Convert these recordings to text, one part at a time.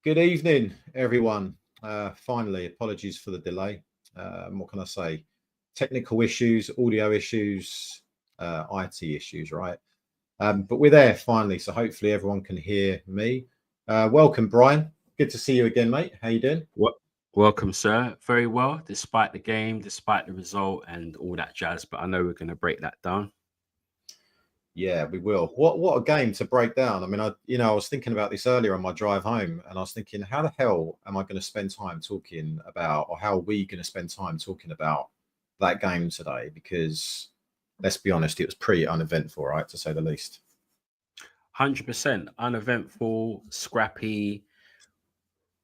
Good evening, everyone. Finally, apologies for the delay. What can I say? Technical issues, audio issues, IT issues, right? But we're there finally, so hopefully everyone can hear me. Welcome, Brian. Good to see you again, mate. How you doing? Welcome, sir. Very well, despite the game, despite the result, and all that jazz. But I know we're going to break that down. Yeah, we will. What a game to break down. I mean, I was thinking about this earlier on my drive home, and I was thinking, how the hell am I going to spend time talking about, or how are we going to spend time talking about that game today? Because let's be honest, it was pretty uneventful, right, to say the least. 100% uneventful, scrappy.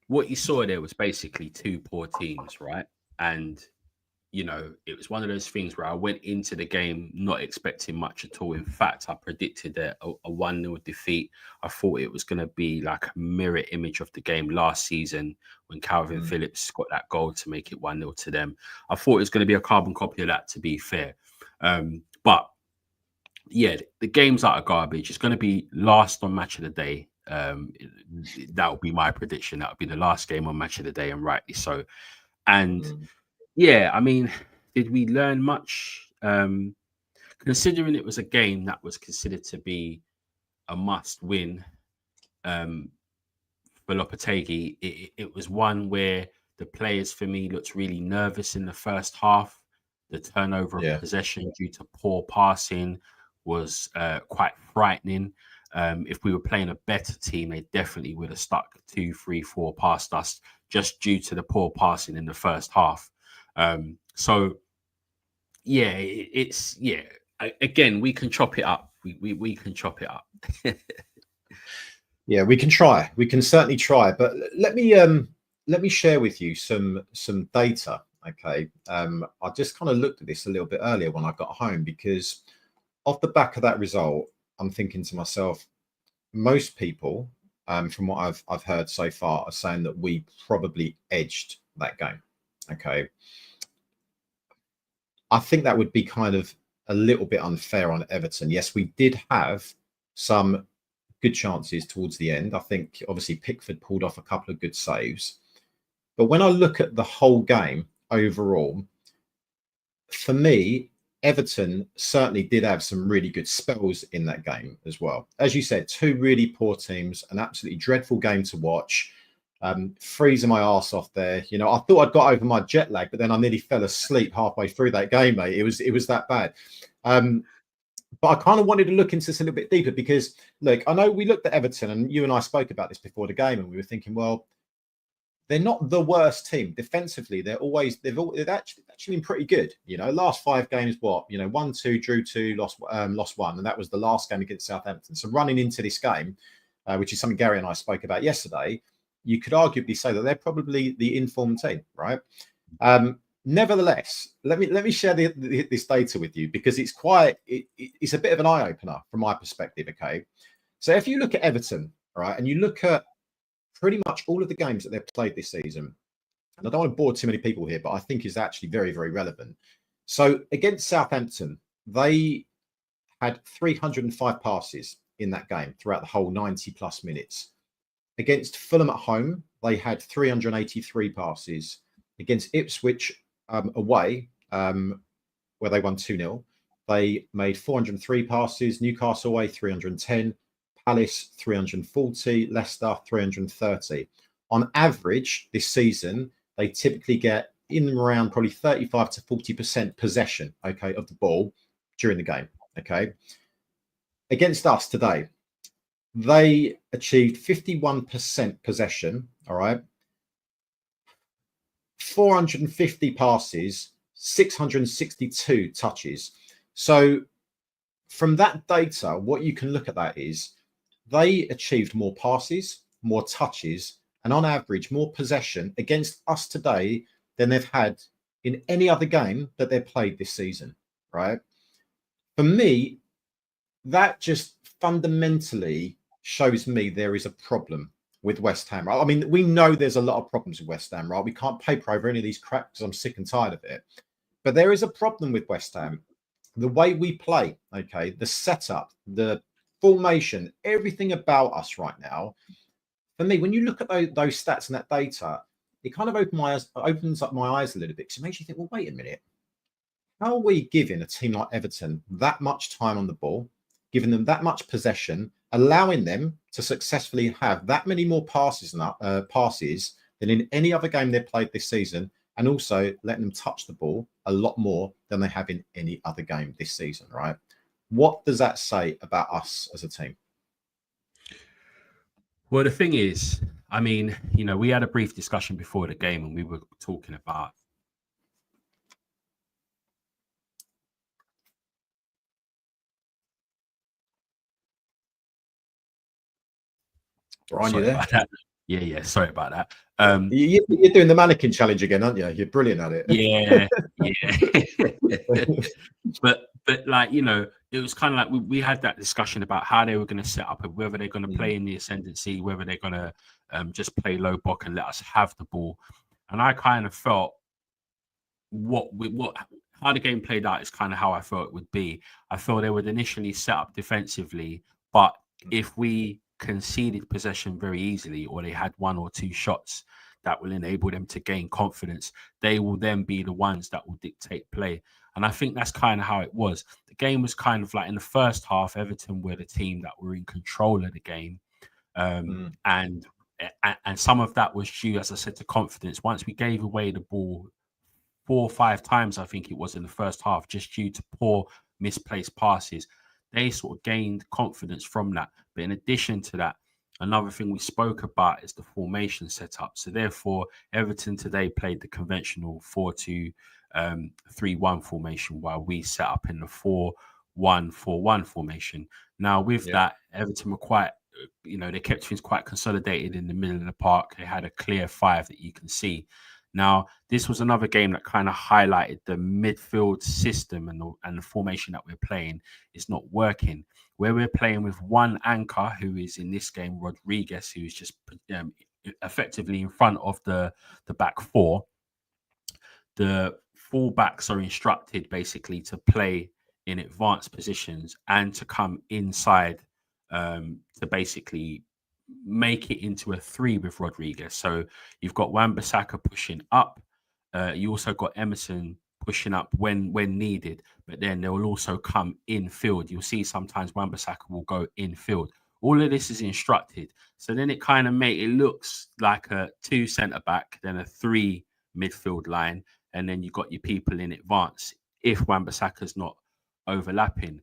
What you saw there was basically two poor teams, right? And it was one of those things where I went into the game not expecting much at all. In fact, I predicted a 1-0 defeat. I thought it was going to be like a mirror image of the game last season when Calvin Phillips got that goal to make it 1-0 to them. I thought it was going to be a carbon copy of that, to be fair. But yeah, the game's out of garbage. It's going to be last on Match of the Day. That would be my prediction. That would be the last game on Match of the Day, and rightly so. And yeah, I mean, did we learn much? Considering it was a game that was considered to be a must-win for Lopetegui, it was one where the players, for me, looked really nervous in the first half. The turnover of possession due to poor passing was quite frightening. If we were playing a better team, they definitely would have stuck 2, 3, 4 past us just due to the poor passing in the first half. So, yeah, again, we can chop it up. We can chop it up. Yeah, we can try. We can certainly try. But let me share with you some data. Okay, I just kind of looked at this a little bit earlier when I got home, because off the back of that result, I'm thinking to myself, most people, from what I've heard so far, are saying that we probably edged that game. Okay, I think that would be kind of a little bit unfair on Everton. Yes, we did have some good chances towards the end. I think obviously Pickford pulled off a couple of good saves. But when I look at the whole game overall, for me, Everton certainly did have some really good spells in that game as well. As you said, two really poor teams, an absolutely dreadful game to watch. Freezing my arse off there. I thought I'd got over my jet lag, but then I nearly fell asleep halfway through that game, mate. It was that bad. But I kind of wanted to look into this a little bit deeper, because, look, I know we looked at Everton, and you and I spoke about this before the game, and we were thinking, well, they're not the worst team defensively. They've actually been pretty good. Last 5 games, 1-2, drew 2, lost 1, and that was the last game against Southampton. So running into this game, which is something Gary and I spoke about yesterday, you could arguably say that they're probably the informed team, right? Nevertheless, let me share this data with you, because it's a bit of an eye opener from my perspective. Okay, so if you look at Everton, right, and you look at pretty much all of the games that they've played this season, and I don't want to bore too many people here, but I think is actually very, very relevant. So against Southampton, they had 305 passes in that game throughout the whole 90 plus minutes. Against Fulham at home, they had 383 passes. Against Ipswich away, where they won 2-0, they made 403 passes. Newcastle away, 310. Palace, 340. Leicester, 330. On average, this season, they typically get in and around probably 35 to 40% possession, okay, of the ball during the game, okay? Against us today, they achieved 51% possession, all right? 450 passes, 662 touches. So from that data, what you can look at that is they achieved more passes, more touches, and on average, more possession against us today than they've had in any other game that they've played this season, right? For me, that just fundamentally shows me there is a problem with West Ham, right? I mean, we know there's a lot of problems with West Ham, right? We can't paper over any of these cracks because I'm sick and tired of it. But there is a problem with West Ham. The way we play, okay, the setup, the formation, everything about us right now for me, when you look at those stats and that data, it kind of opens up my eyes a little bit, because it makes you think, well, wait a minute. How are we giving a team like Everton that much time on the ball, giving them that much possession, allowing them to successfully have that many more passes than in any other game they've played this season, and also letting them touch the ball a lot more than they have in any other game this season, right? What does that say about us as a team? Well, the thing is, I mean, you know, we had a brief discussion before the game and we were talking about Brian, you sorry there? about that. Yeah, sorry about that. You're doing the mannequin challenge again, aren't you? You're brilliant at it. Yeah. but like, you know, it was kind of like we had that discussion about how they were going to set up and whether they're going to play in the ascendancy, whether they're going to just play low block and let us have the ball. And I kind of felt how the game played out is kind of how I thought it would be. I thought they would initially set up defensively, but if we conceded possession very easily, or they had one or two shots that will enable them to gain confidence, they will then be the ones that will dictate play. And I think that's kind of how it was. The game was kind of like in the first half, Everton were the team that were in control of the game. And some of that was due, as I said, to confidence. Once we gave away the ball 4 or 5 times, I think it was in the first half, just due to poor misplaced passes, they sort of gained confidence from that. But in addition to that, another thing we spoke about is the formation setup. So therefore, Everton today played the conventional 4-2-3-1 formation, while we set up in the 4-1-4-1 formation. Now, with that, Everton were quite, you know, they kept things quite consolidated in the middle of the park. They had a clear 5 that you can see. Now, this was another game that kind of highlighted the midfield system and the formation that we're playing is not working. Where we're playing with one anchor, who is in this game Rodriguez, who is just effectively in front of the back four. The fullbacks are instructed basically to play in advanced positions and to come inside to basically make it into a 3 with Rodriguez. So you've got Wan-Bissaka pushing up. You also got Emerson pushing up when needed, but then they will also come in field. You'll see sometimes Wan-Bissaka will go in field. All of this is instructed. So then it kind of it looks like a 2 centre back, then a 3 midfield line, and then you've got your people in advance if Wan-Bissaka's not overlapping.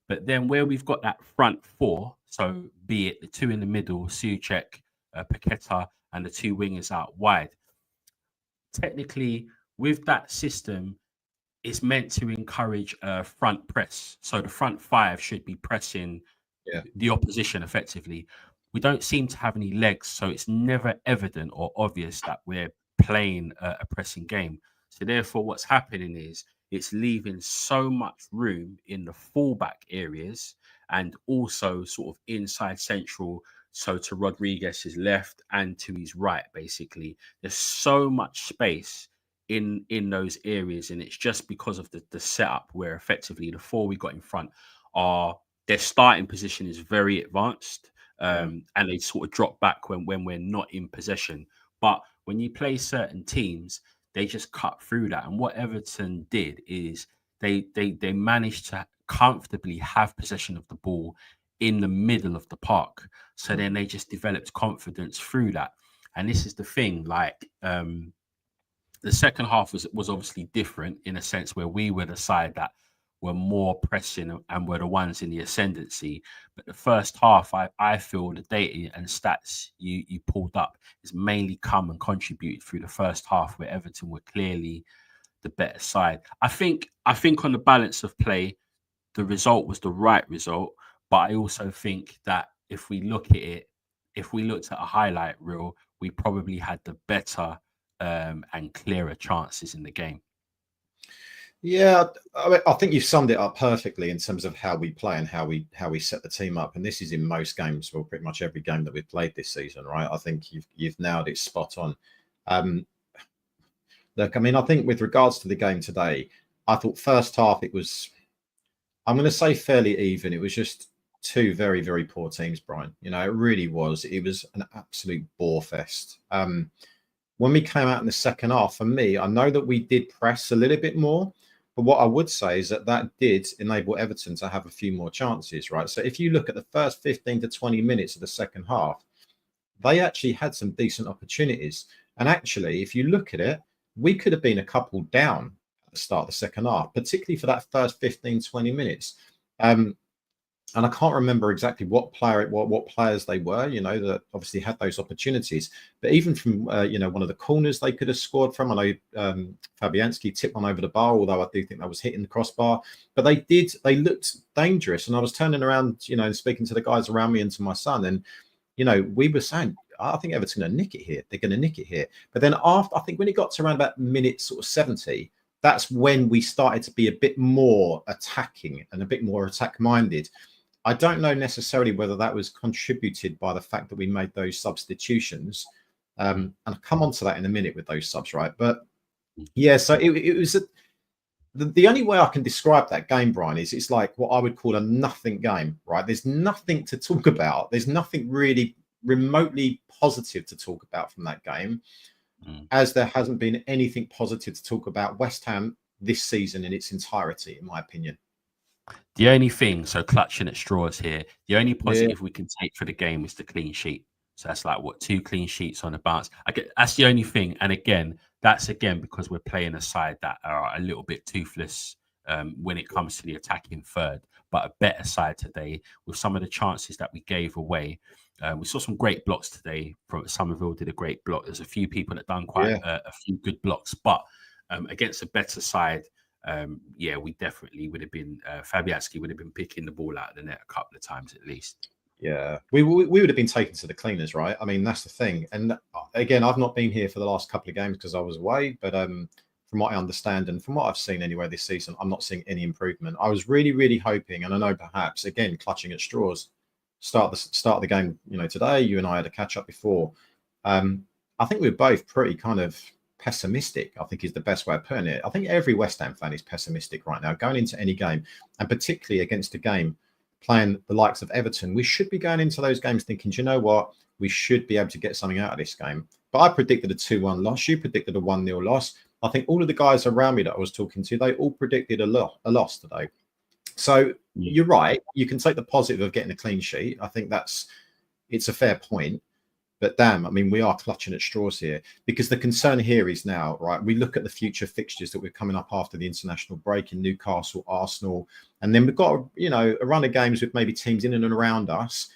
But then where we've got that front 4, so be it the 2 in the middle, Souček, Paqueta, and the 2 wingers out wide, technically with that system, it's meant to encourage a front press. So the front 5 should be pressing the opposition effectively. We don't seem to have any legs, so it's never evident or obvious that we're playing a pressing game. So therefore, what's happening is it's leaving so much room in the fullback areas and also sort of inside central, so to Rodriguez's left and to his right, basically. There's so much space in those areas, and it's just because of the setup where effectively the 4 we got in front are their starting position is very advanced, and they sort of drop back when we're not in possession. But when you play certain teams, they just cut through that. And what Everton did is they managed to comfortably have possession of the ball in the middle of the park. So then they just developed confidence through that. And this is the thing, like the second half was obviously different in a sense where we were the side that were more pressing and were the ones in the ascendancy. But the first half, I feel the data and stats you pulled up is mainly come and contributed through the first half, where Everton were clearly the better side. I think on the balance of play, the result was the right result. But I also think that if we look at it, if we looked at a highlight reel, we probably had the better and clearer chances in the game. Yeah, I think you've summed it up perfectly in terms of how we play and how we set the team up. And this is in most games, well, pretty much every game that we've played this season, right? I think you've nailed it spot on. Look, I mean, I think with regards to the game today, I thought first half it was, I'm going to say fairly even. It was just two very, very poor teams, Brian. You know, it really was. It was an absolute bore fest. When we came out in the second half, for me, I know that we did press a little bit more, but what I would say is that that did enable Everton to have a few more chances, right? So if you look at the first 15 to 20 minutes of the second half, they actually had some decent opportunities. And actually, if you look at it, we could have been a couple down at the start of the second half, particularly for that first 15, 20 minutes. And I can't remember exactly what players they were, you know, that obviously had those opportunities. But even from, you know, one of the corners they could have scored from. I know Fabianski tipped one over the bar, although I do think that was hitting the crossbar. But they looked dangerous. And I was turning around, you know, and speaking to the guys around me and to my son. And, you know, we were saying, I think Everton are going to nick it here. They're going to nick it here. But then after, I think when it got to around about minute sort of 70, that's when we started to be a bit more attacking and a bit more attack-minded. I don't know necessarily whether that was contributed by the fact that we made those substitutions. And I'll come on to that in a minute with those subs, right? But yeah, so it was the only way I can describe that game, Brian, is it's like what I would call a nothing game, right? There's nothing to talk about. There's nothing really remotely positive to talk about from that game, as there hasn't been anything positive to talk about West Ham this season in its entirety, in my opinion. The only thing, so clutching at straws here, the only positive we can take for the game is the clean sheet. So that's like, what, 2 clean sheets on a bounce. That's the only thing. And again, that's because we're playing a side that are a little bit toothless when it comes to the attacking third, but a better side today with some of the chances that we gave away. We saw some great blocks today. From Somerville did a great block. There's a few people that done quite a few good blocks, but against a better side, we definitely would have been Fabianski would have been picking the ball out of the net a couple of times at least. Yeah, we would have been taken to the cleaners, right? I mean, that's the thing. And again, I've not been here for the last couple of games because I was away, but from what I understand and from what I've seen anyway this season, I'm not seeing any improvement. I was really, really hoping, and I know perhaps again clutching at straws, start the game. You know, today you and I had a catch up before. I think we were both pretty kind of pessimistic, I think is the best way of putting it. I think every West Ham fan is pessimistic right now going into any game, and particularly against a game playing the likes of Everton. We should be going into those games thinking, do you know what? We should be able to get something out of this game. But I predicted a 2-1 loss. You predicted a 1-0 loss. I think all of the guys around me that I was talking to, they all predicted a loss today. So you're right. You can take the positive of getting a clean sheet. I think it's a fair point. But damn, I mean, we are clutching at straws here, because the concern here is now, right, we look at the future fixtures that we're coming up after the international break in Newcastle, Arsenal, and then we've got, you know, a run of games with maybe teams in and around us.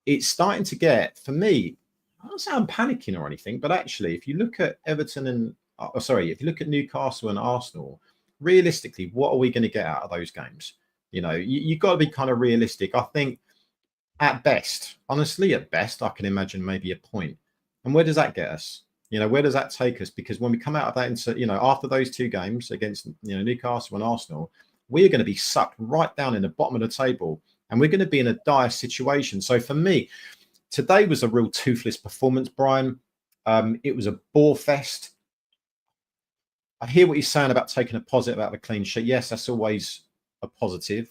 It's starting to get, for me, I don't say I'm panicking or anything, but actually, if you look at Everton and, if you look at Newcastle and Arsenal, realistically, what are we going to get out of those games? You know, you've got to be kind of realistic. I think, at best, honestly, at best, I can imagine maybe a point. And where does that get us? You know, where does that take us? Because when we come out of that, you know, after those 2 games against, you know, Newcastle and Arsenal, we are going to be sucked right down in the bottom of the table, and we're going to be in a dire situation. So for me, today was a real toothless performance, Brian. It was a bore fest. I hear what you're saying about taking a positive out of a clean sheet. Yes, that's always a positive.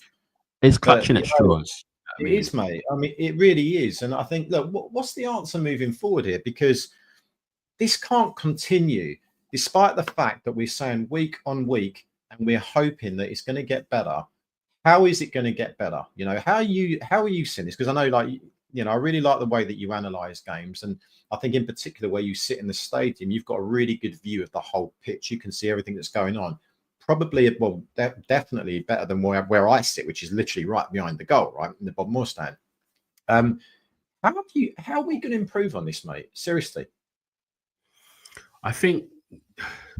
It's clutching at straws. It is, mate. I mean, it really is. And I think, look, what's the answer moving forward here? Because this can't continue, despite the fact that we're saying week on week and we're hoping that it's going to get better. How is it going to get better? You know, how are you seeing this? Because I know, like, you know, I really like the way that you analyze games. And I think in particular where you sit in the stadium, you've got a really good view of the whole pitch. You can see everything that's going on. Probably, well, definitely better than where I sit, which is literally right behind the goal, right in the Bob Moore stand. How are we going to improve on this, mate? Seriously, I think,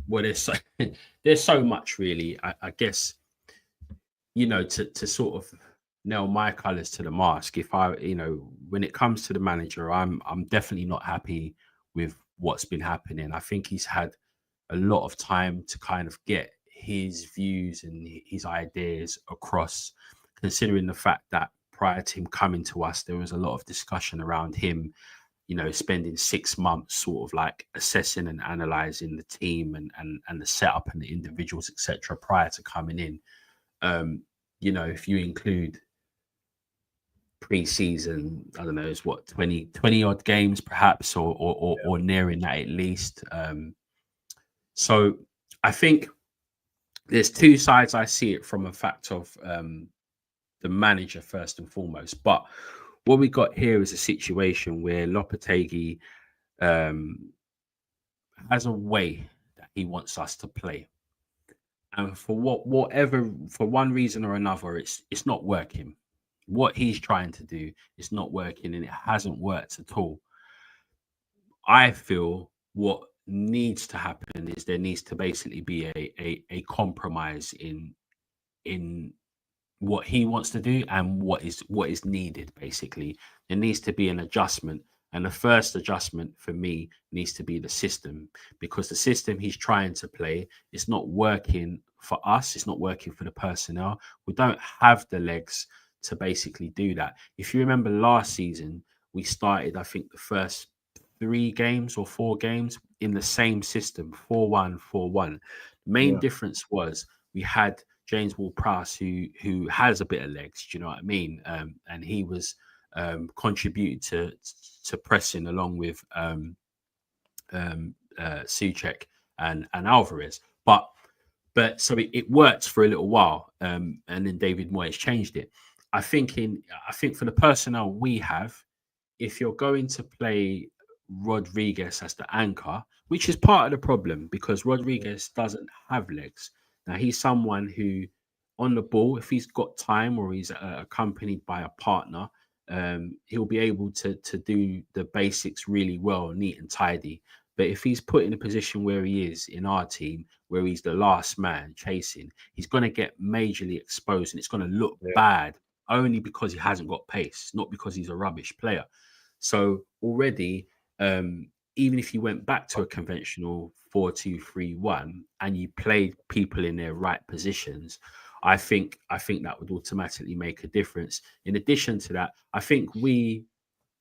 well, there's so much really. I guess, you know, to sort of nail my colours to the mask. If I, you know, when it comes to the manager, I'm definitely not happy with what's been happening. I think he's had a lot of time to kind of get his views and his ideas across, considering the fact that prior to him coming to us, there was a lot of discussion around him, you know, spending 6 months sort of like assessing and analysing the team and the setup and the individuals, etc., prior to coming in. You know, if you include pre-season, I don't know, it's what 20 odd games perhaps, or nearing that at least. So I think there's two sides I see it from, a fact of the manager first and foremost. But what we got here is a situation where Lopetegui has a way that he wants us to play, and for whatever, for one reason or another, it's not working. What he's trying to do is not working, and it hasn't worked at all. I feel what needs to happen is there needs to basically be a compromise in what he wants to do and what is needed. Basically, there needs to be an adjustment, and the first adjustment for me needs to be the system, because the system he's trying to play is not working for us. It's not working for the personnel. We don't have the legs to basically do that. If you remember last season, we started, I think, the first 3 games or 4 games in the same system, 4-1, 4-1. The main difference was we had James Ward-Prowse, who has a bit of legs, do you know what I mean? And he was contributed to pressing along with Souček and Alvarez. But so it worked for a little while, and then David Moyes changed it. I think for the personnel we have, if you're going to play Rodriguez as the anchor, which is part of the problem, because Rodriguez doesn't have legs. Now, he's someone who, on the ball, if he's got time or he's accompanied by a partner, he'll be able to do the basics really well, neat and tidy. But if he's put in a position where he is in our team, where he's the last man chasing, he's going to get majorly exposed, and it's going to look bad only because he hasn't got pace, not because he's a rubbish player. So already, even if you went back to a conventional 4-2-3-1 and you played people in their right positions, I think that would automatically make a difference. In addition to that, I think we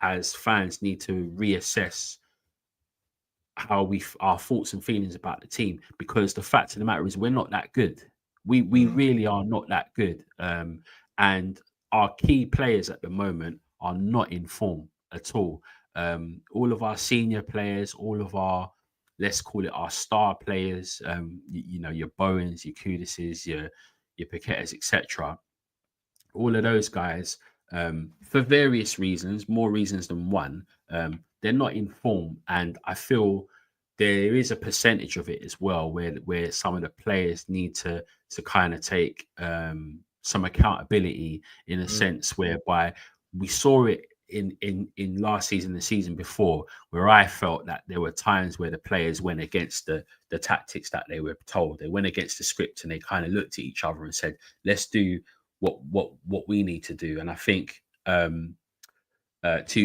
as fans need to reassess how our thoughts and feelings about the team, because the fact of the matter is we're not that good. We really are not that good, and our key players at the moment are not in form at all. All of our senior players, all of our, let's call it our star players, you know, your Bowens, your Kudises, your Paquetas, etc. All of those guys, for various reasons, more reasons than one, they're not in form, and I feel there is a percentage of it as well where some of the players need to kind of take some accountability, in a sense whereby we saw it in last season, the season before, where I felt that there were times where the players went against the tactics that they were told. They went against the script, and they kind of looked at each other and said, let's do what we need to do. And I think 2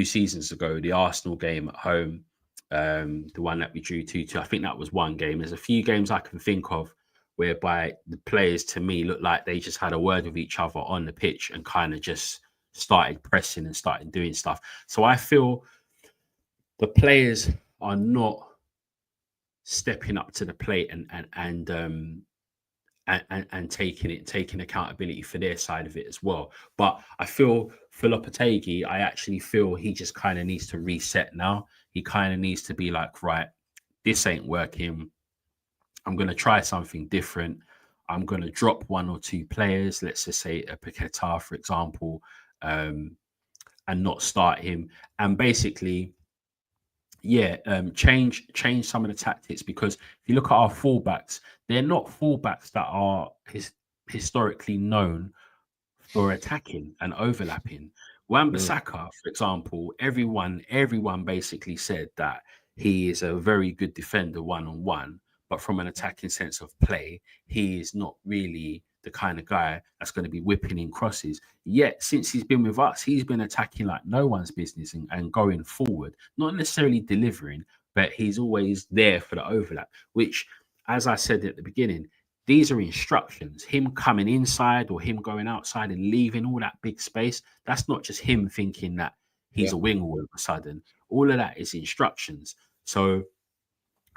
seasons ago, the Arsenal game at home, the one that we drew 2-2, I think that was one game. There's a few games I can think of whereby the players, to me, looked like they just had a word with each other on the pitch and kind of just started pressing and started doing stuff. So I feel the players are not stepping up to the plate and taking accountability for their side of it as well. But I feel for Lopetegui, I actually feel he just kind of needs to reset now. He kind of needs to be like, right, this ain't working. I'm going to try something different. I'm going to drop 1 or 2 players, let's just say a Paqueta, for example, and not start him. And basically, change some of the tactics, because if you look at our fullbacks, they're not fullbacks that are historically known for attacking and overlapping. Wan-Bissaka, for example, everyone basically said that he is a very good defender one-on-one, but from an attacking sense of play, he is not really the kind of guy that's going to be whipping in crosses. Yet, since he's been with us, he's been attacking like no one's business and going forward, not necessarily delivering, but he's always there for the overlap, which, as I said at the beginning, these are instructions. Him coming inside or him going outside and leaving all that big space, that's not just him thinking that he's a wing all of a sudden. All of that is instructions. So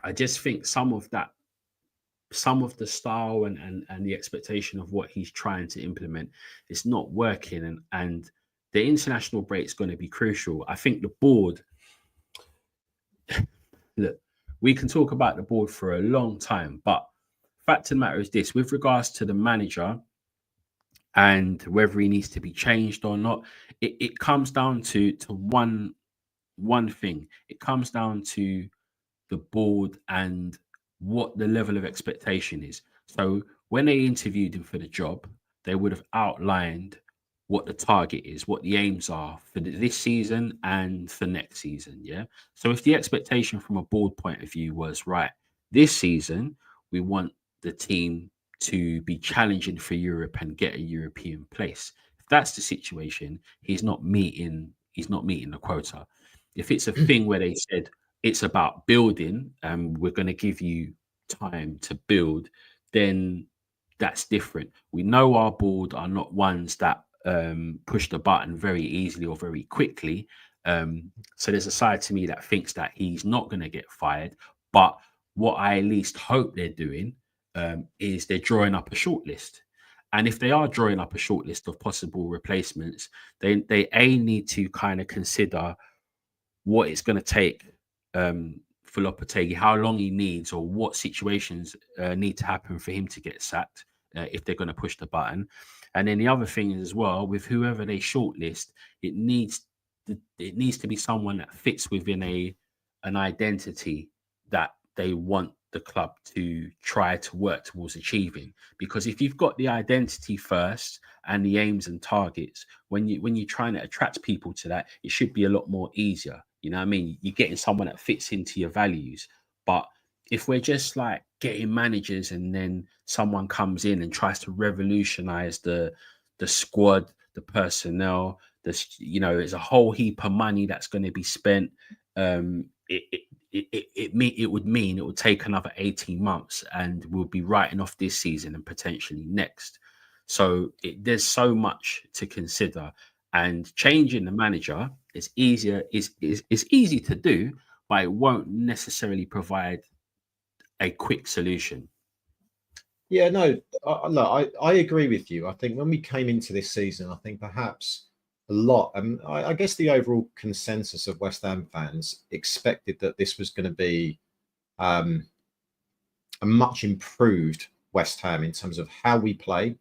I just think some of the style and the expectation of what he's trying to implement is not working, and the international break is going to be crucial. I think the board, look, we can talk about the board for a long time, but fact of the matter is this: with regards to the manager and whether he needs to be changed or not, it comes down to one thing. It comes down to the board and what the level of expectation is. So when they interviewed him for the job, they would have outlined what the target is, what the aims are for this season and for next season. Yeah. So if the expectation from a board point of view was right, this season we want the team to be challenging for Europe and get a European place. If that's the situation, he's not meeting the quota. If it's a thing where they said it's about building and we're going to give you time to build, then that's different. We know our board are not ones that push the button very easily or very quickly. So there's a side to me that thinks that he's not going to get fired. But what I at least hope they're doing is they're drawing up a shortlist. And if they are drawing up a shortlist of possible replacements, they need to kind of consider what it's going to take for Lopetegui, how long he needs, or what situations need to happen for him to get sacked if they're going to push the button. And then the other thing is as well, with whoever they shortlist, it needs to be someone that fits within an identity that they want the club to try to work towards achieving. Because if you've got the identity first and the aims and targets, when you're trying to attract people to that, it should be a lot more easier. You know what I mean? You're getting someone that fits into your values. But if we're just like getting managers and then someone comes in and tries to revolutionize the squad, the personnel, there's a whole heap of money that's going to be spent. It would mean it would take another 18 months and we'll be writing off this season and potentially next. So there's so much to consider, and changing the manager is easier. Is easy to do, but it won't necessarily provide a quick solution. Yeah, no, I agree with you. I think when we came into this season, I think perhaps a lot, and I guess the overall consensus of West Ham fans expected that this was going to be a much improved West Ham in terms of how we play.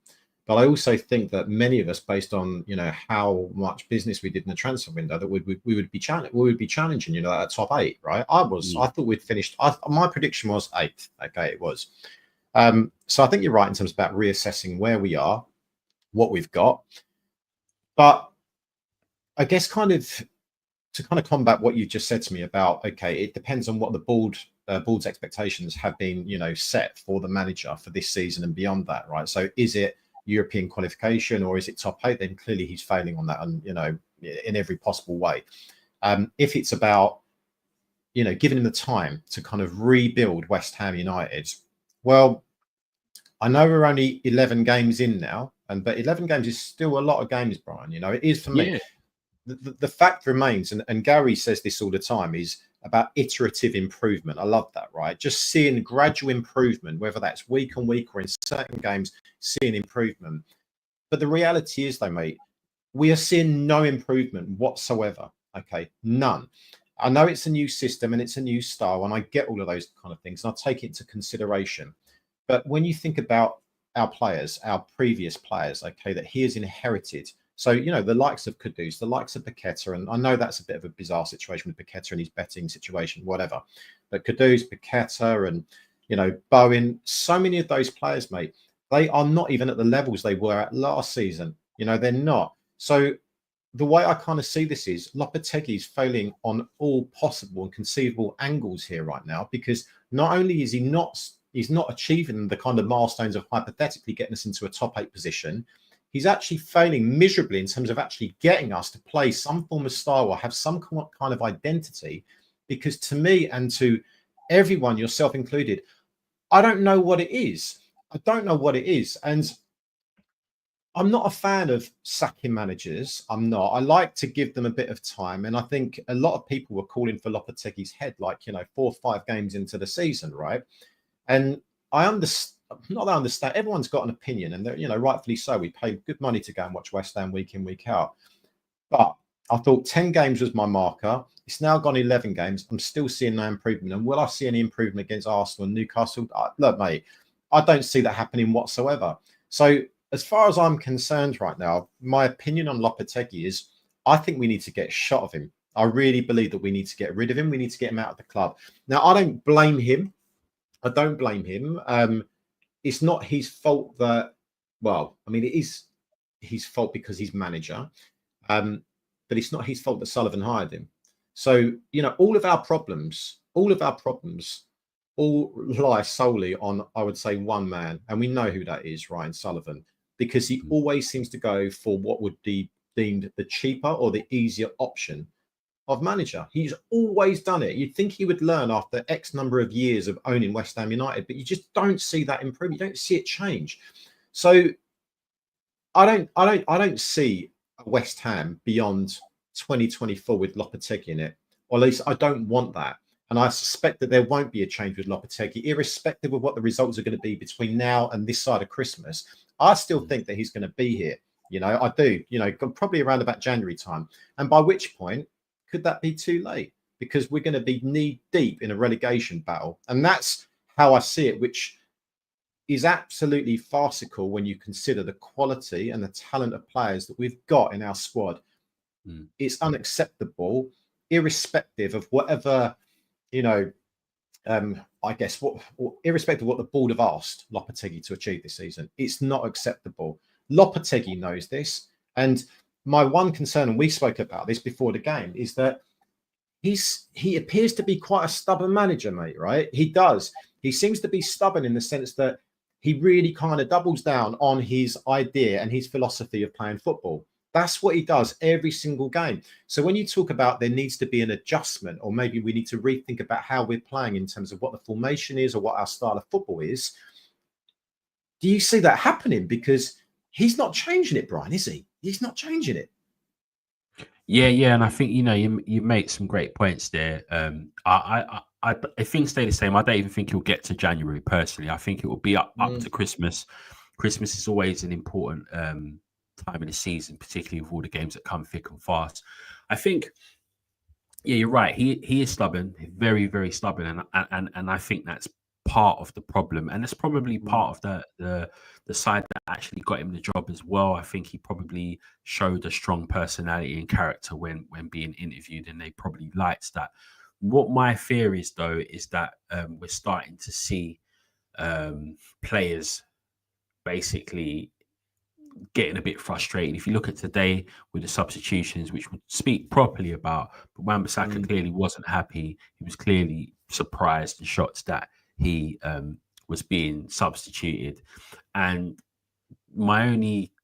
But I also think that many of us, based on how much business we did in the transfer window, that we would be challenging that top 8, right? I thought we'd finished. My prediction was 8th. Okay, it was. So I think you're right in terms about reassessing where we are, what we've got. But I guess to combat what you just said to me about, okay, it depends on what the board's expectations have been, set for the manager for this season and beyond that, right? So is it European qualification or is it top 8? Then clearly he's failing on that, and in every possible way. If it's about giving him the time to kind of rebuild West Ham United, well, I know we're only 11 games in now, but 11 games is still a lot of games, Brian. It is for me. Yeah. The fact remains, and Gary says this all the time, is about iterative improvement. I love that, right? Just seeing gradual improvement, whether that's week on week or in certain games, seeing improvement. But the reality is, though, mate, we are seeing no improvement whatsoever. Okay, none. I know it's a new system and it's a new style, and I get all of those kind of things, and I'll take it into consideration. But when you think about our players, our previous players, okay, that he has inherited. So, the likes of Kudus, the likes of Paqueta, and I know that's a bit of a bizarre situation with Paqueta and his betting situation, whatever. But Kudus, Paqueta, and, Bowen, so many of those players, mate, they are not even at the levels they were at last season. They're not. So the way I kind of see this is Lopetegui is failing on all possible and conceivable angles here right now, because not only is he's not achieving the kind of milestones of hypothetically getting us into a top 8 position, he's actually failing miserably in terms of actually getting us to play some form of style or have some kind of identity. Because to me and to everyone, yourself included, I don't know what it is. I don't know what it is. And I'm not a fan of sacking managers. I'm not. I like to give them a bit of time. And I think a lot of people were calling for Lopetegui's head, 4 or 5 games into the season, right? And I understand. Not that I understand. Everyone's got an opinion, and rightfully so. We pay good money to go and watch West Ham week in, week out. But I thought 10 games was my marker. It's now gone 11 games. I'm still seeing no improvement. And will I see any improvement against Arsenal and Newcastle? Look, mate, I don't see that happening whatsoever. So, as far as I'm concerned right now, my opinion on Lopetegui is I think we need to get a shot of him. I really believe that we need to get rid of him. We need to get him out of the club. Now, I don't blame him. I don't blame him. It's not his fault that, well, I mean, it is his fault because he's manager. But it's not his fault that Sullivan hired him. So, all of our problems all lie solely on, I would say, one man. And we know who that is, Ryan Sullivan, because he always seems to go for what would be deemed the cheaper or the easier option of manager. He's always done it. You'd think he would learn after X number of years of owning West Ham United, but you just don't see that improvement. You don't see it change. So I don't see West Ham beyond 2024 with Lopetegui in it, or at least I don't want that. And I suspect that there won't be a change with Lopetegui, irrespective of what the results are going to be between now and this side of Christmas. I still think that he's going to be here. I do, probably around about January time. And by which point, could that be too late? Because we're going to be knee deep in a relegation battle. And that's how I see it, which is absolutely farcical when you consider the quality and the talent of players that we've got in our squad. It's unacceptable, irrespective of whatever, I guess, irrespective of what the board have asked Lopetegui to achieve this season. It's not acceptable. Lopetegui knows this. And my one concern, and we spoke about this before the game, is that he appears to be quite a stubborn manager, mate, right? He does. He seems to be stubborn in the sense that he really kind of doubles down on his idea and his philosophy of playing football. That's what he does every single game. So when you talk about there needs to be an adjustment, or maybe we need to rethink about how we're playing in terms of what the formation is or what our style of football is, do you see that happening? Because he's not changing it, Brian, is he? He's not changing it. Yeah, and I think you make some great points there. If things stay the same, I don't even think he'll get to January. Personally, I think it will be up to Christmas. Christmas is always an important time of the season, particularly with all the games that come thick and fast. I think, yeah, you're right. He is stubborn, very, very stubborn, and I think that's part of the problem, and it's probably part of the side that actually got him the job as well. I think he probably showed a strong personality and character when being interviewed, and they probably liked that. What my fear is, though, is that we're starting to see players basically getting a bit frustrated. If you look at today with the substitutions, which would speak properly about, but Wan-Bissaka clearly wasn't happy. He was clearly surprised and shocked that he was being substituted. And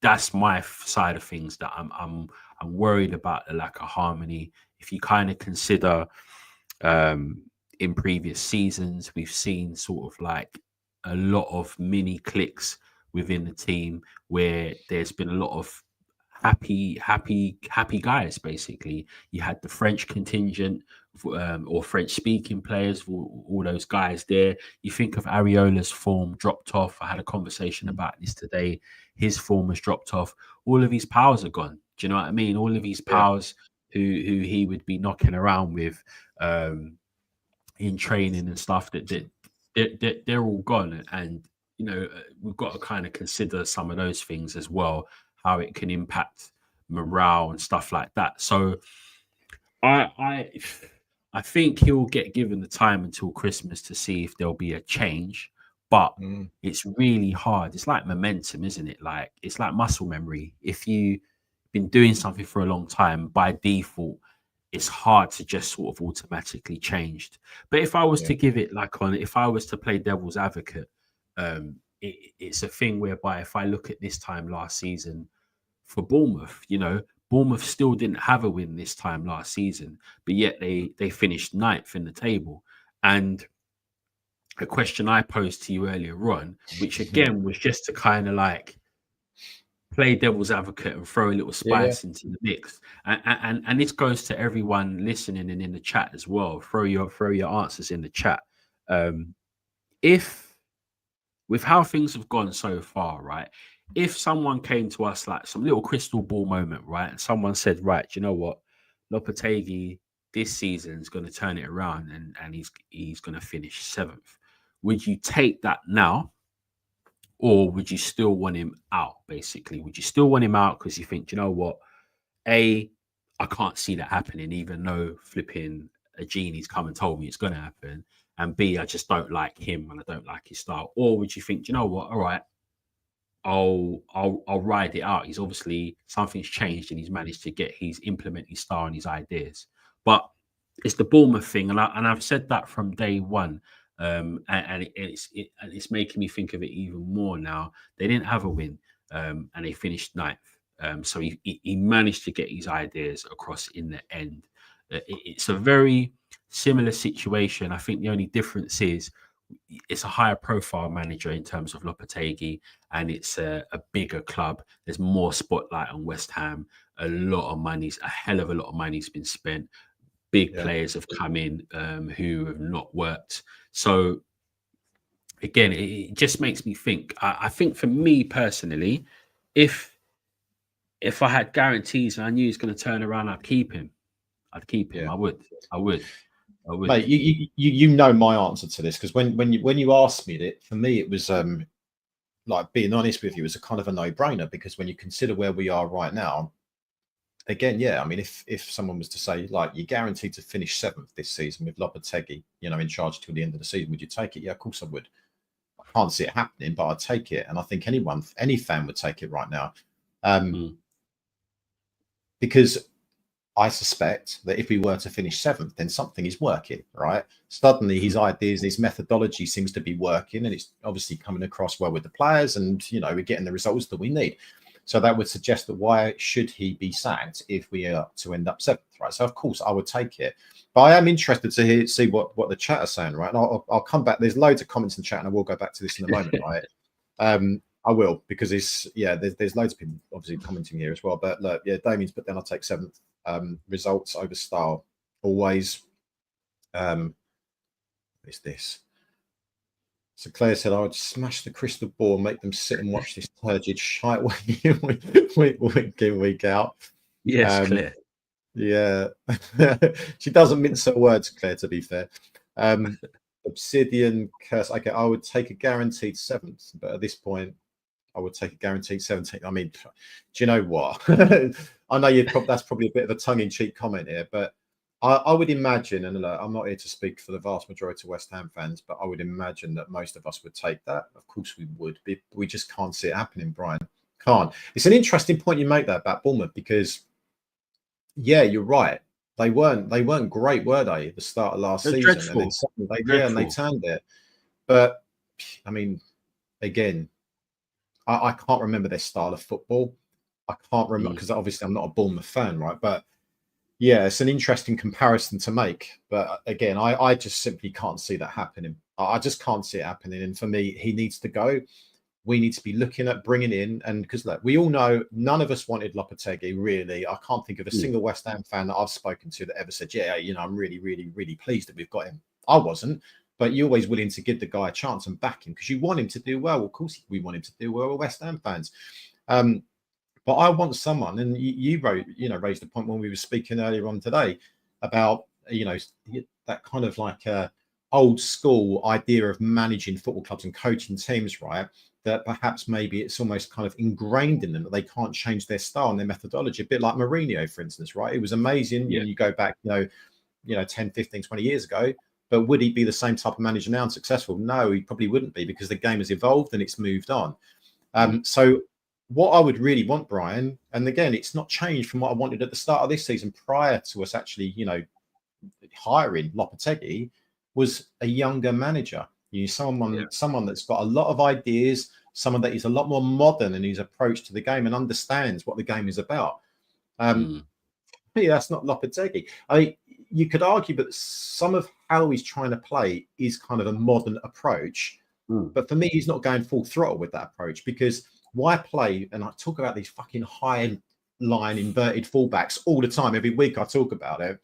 that's my side of things, that I'm worried about the lack of harmony. If you kind of consider in previous seasons, we've seen sort of like a lot of mini cliques within the team where there's been a lot of happy guys. Basically, you had the French contingent or French speaking players, all those guys there. You think of Areola's form dropped off. I had a conversation about this today. His form has dropped off. All of his powers are gone. Do you know what I mean? All of his powers who he would be knocking around with in training and stuff, that they're all gone. And we've got to kind of consider some of those things as well, how it can impact morale and stuff like that. So I think he'll get given the time until Christmas to see if there'll be a change, but it's really hard. It's like momentum, isn't it? Like, it's like muscle memory. If you've been doing something for a long time, by default, it's hard to just sort of automatically change. But if I was to give it if I was to play devil's advocate, it's a thing whereby if I look at this time last season for Bournemouth, Bournemouth still didn't have a win this time last season, but yet they finished 9th in the table. And a question I posed to you earlier on, which again was just to kind of like play devil's advocate and throw a little spice into the mix. And this goes to everyone listening and in the chat as well. Throw your answers in the chat. If with how things have gone so far, right? if someone came to us like some little crystal ball moment, right, and someone said, right, do you know what, Lopetegui this season is going to turn it around and he's going to finish 7th, would you take that now, or would you still want him out? Basically, would you still want him out because you think, do you know what, I can't see that happening, even though flipping a genie's come and told me it's going to happen, and B, I just don't like him and I don't like his style? Or would you think, do you know what, all right, I'll ride it out. He's obviously something's changed and he's managed to implement his style and his ideas. But it's the Bournemouth thing, and I've said that from day one. And it's making me think of it even more now. They didn't have a win, and they finished 9th. So he managed to get his ideas across in the end. It's a very similar situation. I think the only difference is it's a higher profile manager in terms of Lopetegui, and it's a bigger club. There's more spotlight on West Ham. A hell of a lot of money's been spent. Big players have come in who have not worked. So again, it just makes me think. I think for me personally, if I had guarantees and I knew he's going to turn around, I'd keep him. I would. Mate, you know my answer to this, because when you asked me it, for me it was like, being honest with you, it's a kind of a no-brainer, because when you consider where we are right now, again, I mean, if someone was to say, like, you're guaranteed to finish 7th this season with Lopetegui, in charge till the end of the season, would you take it? Yeah, of course I would. I can't see it happening, but I'd take it, and I think any fan would take it right now, because I suspect that if we were to finish 7th, then something is working, right? Suddenly his ideas, his methodology seems to be working, and it's obviously coming across well with the players, and we're getting the results that we need. So that would suggest that why should he be sacked if we are to end up 7th, right? So of course I would take it, but I am interested to see what the chat are saying, right? And I'll come back. There's loads of comments in the chat, and I will go back to this in a moment, right? I will, because there's loads of people obviously commenting here as well. But look, Damien's put down, I'll take 7th. Results over style always. What's this? So Claire said, I would smash the crystal ball and make them sit and watch this turgid shite week in, week out. Yes, Claire. Yeah. She doesn't mince her words, Claire, to be fair. Obsidian Curse. Okay, I would take a guaranteed 7th, but at this point, I would take a guaranteed 17th. I mean, do you know what? I know that's probably a bit of a tongue-in-cheek comment here, but I would imagine, and look, I'm not here to speak for the vast majority of West Ham fans, but I would imagine that most of us would take that. Of course we would. We just can't see it happening, Brian. Can't. It's an interesting point you make that about Bournemouth, because, you're right. They weren't great, were they, at the start of last season? Dreadful. And then they turned it. But, I mean, again, I can't remember their style of football. I can't remember, because obviously I'm not a Bournemouth fan, right? But it's an interesting comparison to make. But again, I just simply can't see that happening. I just can't see it happening. And for me, he needs to go. We need to be looking at bringing in, and because look, we all know none of us wanted Lopetegui, really. I can't think of a single West Ham fan that I've spoken to that ever said, I'm really, really, really pleased that we've got him. I wasn't. But you're always willing to give the guy a chance and back him because you want him to do well. Of course, we want him to do well. We're West Ham fans. But I want someone, and you raised the point when we were speaking earlier on today about, that kind of like old school idea of managing football clubs and coaching teams, right? That perhaps maybe it's almost kind of ingrained in them that they can't change their style and their methodology, a bit like Mourinho, for instance, right? It was amazing when you go back, 10, 15, 20 years ago. But would he be the same type of manager now and successful? No, he probably wouldn't be, because the game has evolved and it's moved on. So what I would really want, Brian, and again, it's not changed from what I wanted at the start of this season prior to us actually, hiring Lopetegui, was a younger manager. Someone that's got a lot of ideas, someone that is a lot more modern in his approach to the game and understands what the game is about. That's not Lopetegui. You could argue that some of how he's trying to play is kind of a modern approach. But for me, he's not going full throttle with that approach, because why play? And I talk about these fucking high line inverted fullbacks all the time. Every week I talk about it.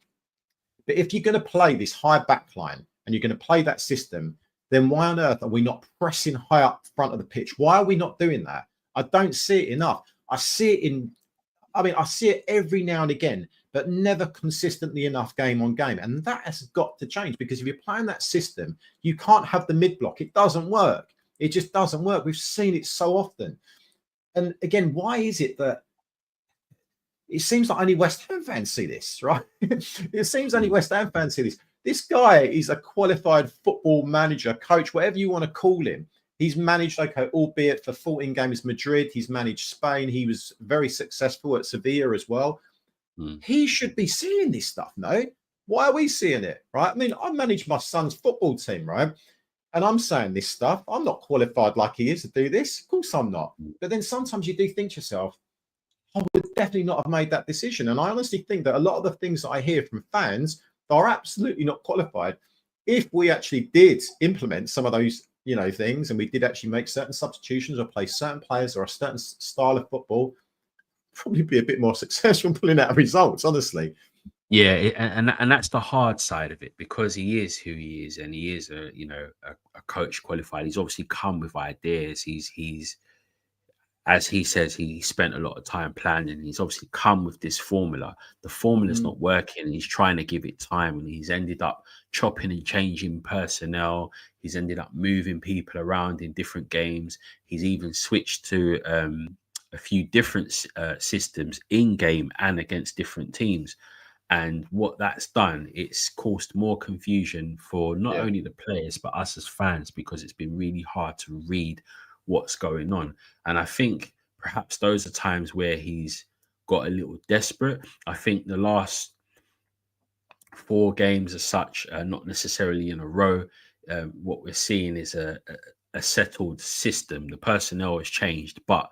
But if you're going to play this high back line and you're going to play that system, then why on earth are we not pressing high up front of the pitch? Why are we not doing that? I don't see it enough. I see it every now and again, but never consistently enough game on game. And that has got to change, because if you're playing that system, you can't have the mid block. It doesn't work. It just doesn't work. We've seen it so often. And again, why is it that it seems like only West Ham fans see this, right? It seems only West Ham fans see this. This guy is a qualified football manager, coach, whatever you want to call him. He's managed, okay, albeit for 14 games, Madrid. He's managed Spain. He was very successful at Sevilla as well. He should be seeing this stuff, no? Why are we seeing it, right? I mean, I manage my son's football team, right? And I'm saying this stuff. I'm not qualified like he is to do this. Of course I'm not. But then sometimes you do think to yourself, I would definitely not have made that decision. And I honestly think that a lot of the things that I hear from fans are absolutely not qualified. If we actually did implement some of those, things, and we did actually make certain substitutions or play certain players or a certain style of football, probably be a bit more successful in pulling out results, honestly. Yeah, and that's the hard side of it, because he is who he is, and he is a coach qualified. He's obviously come with ideas. He's as he says, he spent a lot of time planning. He's obviously come with this formula. The formula's not working, and he's trying to give it time, and he's ended up chopping and changing personnel. He's ended up moving people around in different games. He's even switched to a few different systems in game and against different teams. And what that's done, it's caused more confusion for not only the players, but us as fans, because it's been really hard to read what's going on. And I think perhaps those are times where he's got a little desperate. I think the last 4 games as such, not necessarily in a row, what we're seeing is a settled system. The personnel has changed, but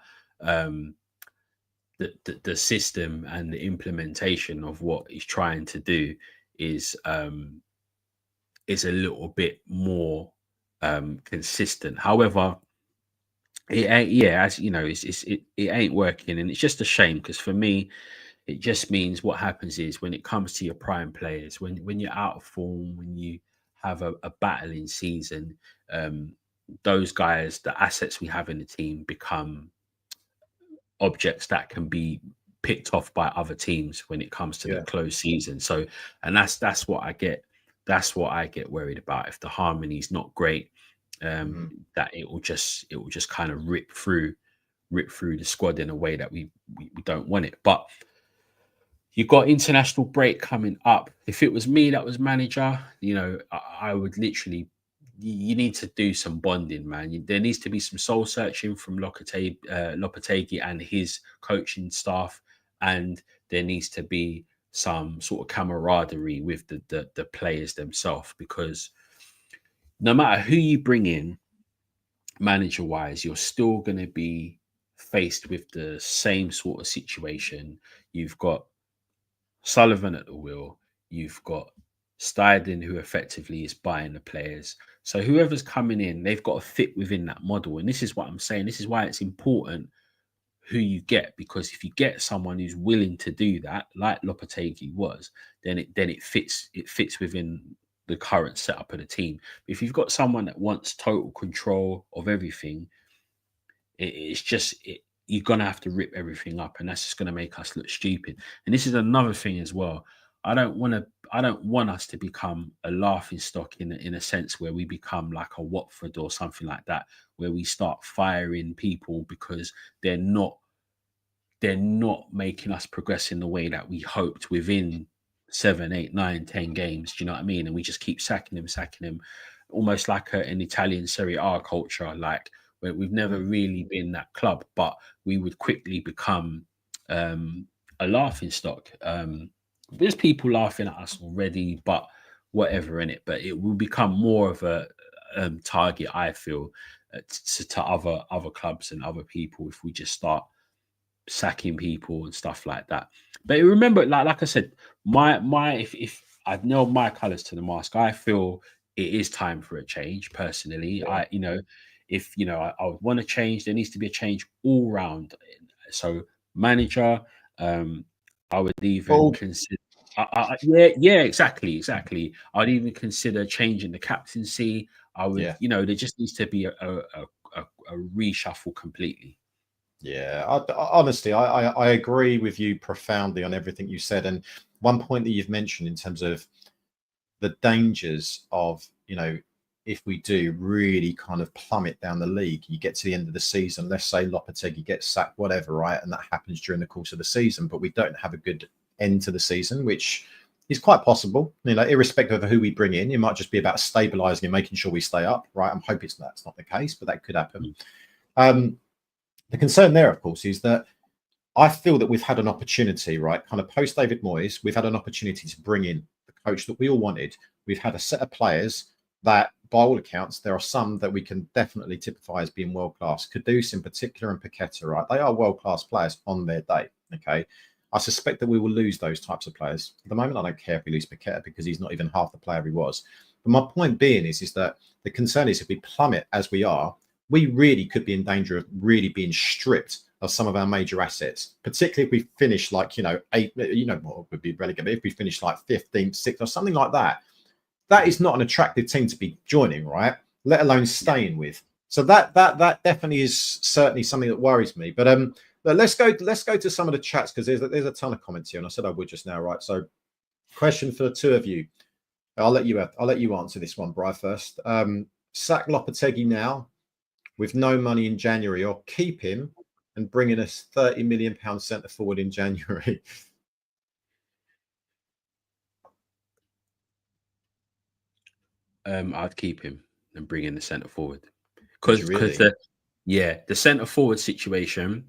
the system and the implementation of what he's trying to do is a little bit more consistent. However, it ain't, as you know, it ain't working, and it's just a shame, because for me, it just means what happens is, when it comes to your prime players, when you're out of form, when you have a battling season, those guys, the assets we have in the team, become objects that can be picked off by other teams when it comes to the close season. So, and that's what I get. That's what I get worried about. If the harmony's not great, that it will just kind of rip through the squad in a way that we don't want it. But you got international break coming up. If it was me that was manager, I would literally, you need to do some bonding, man. There needs to be some soul searching from Lopetegui and his coaching staff, and there needs to be some sort of camaraderie with the players themselves, because no matter who you bring in, manager-wise, you're still going to be faced with the same sort of situation. You've got Sullivan at the wheel. You've got Stalemate, who effectively is buying the players. So whoever's coming in, they've got to fit within that model. And this is what I'm saying. This is why it's important who you get, because if you get someone who's willing to do that, like Lopetegui was, then it fits within the current setup of the team. If you've got someone that wants total control of everything, you're gonna have to rip everything up, and that's just gonna make us look stupid. And this is another thing as well. I don't want us to become a laughing stock in a sense where we become like a Watford or something like that, where we start firing people because they're not making us progress in the way that we hoped within 7, 8, 9, 10 games. Do you know what I mean? And we just keep sacking them, almost like an Italian Serie A culture, like where we've never really been that club, but we would quickly become a laughing stock. There's people laughing at us already, but whatever in it. But it will become more of a target, I feel, to other clubs and other people if we just start sacking people and stuff like that. But remember, like I said, if I've nailed my colours to the mast, I feel it is time for a change. Personally, I would want to change. There needs to be a change all round. So manager, I would even consider. Exactly. I'd even consider changing the captaincy. I would, there just needs to be a reshuffle completely. Yeah, honestly, I agree with you profoundly on everything you said. And one point that you've mentioned in terms of the dangers of, if we do really kind of plummet down the league, you get to the end of the season, let's say Lopetegui gets sacked, whatever, right? And that happens during the course of the season, but we don't have a good end to the season, which is quite possible. Irrespective of who we bring in, it might just be about stabilizing and making sure we stay up, right? I'm hoping that's not the case, but that could happen. The concern there, of course, is that I feel that we've had an opportunity, right? Kind of post David Moyes, we've had an opportunity to bring in the coach that we all wanted. We've had a set of players that, by all accounts, there are some that we can definitely typify as being world class. Kudus in particular and Paqueta, right? They are world class players on their day. Okay. I suspect that we will lose those types of players. At the moment, I don't care if we lose Paqueta because he's not even half the player he was. But my point being is that the concern is if we plummet as we are, we really could be in danger of really being stripped of some of our major assets, particularly if we finish like, 8, what would be relegated, if we finish like 15th, 6th or something like that. That is not an attractive team to be joining, right? Let alone staying with. So that definitely is certainly something that worries me. But let's go to some of the chats because there's a ton of comments here, and I said I would just now, right? So, question for the two of you. I'll let you answer this one, Bri, first. Sack Lopetegui now with no money in January, or keep him and bring in a £30 million centre forward in January? I'd keep him and bring in the centre forward Would you because really? the centre forward situation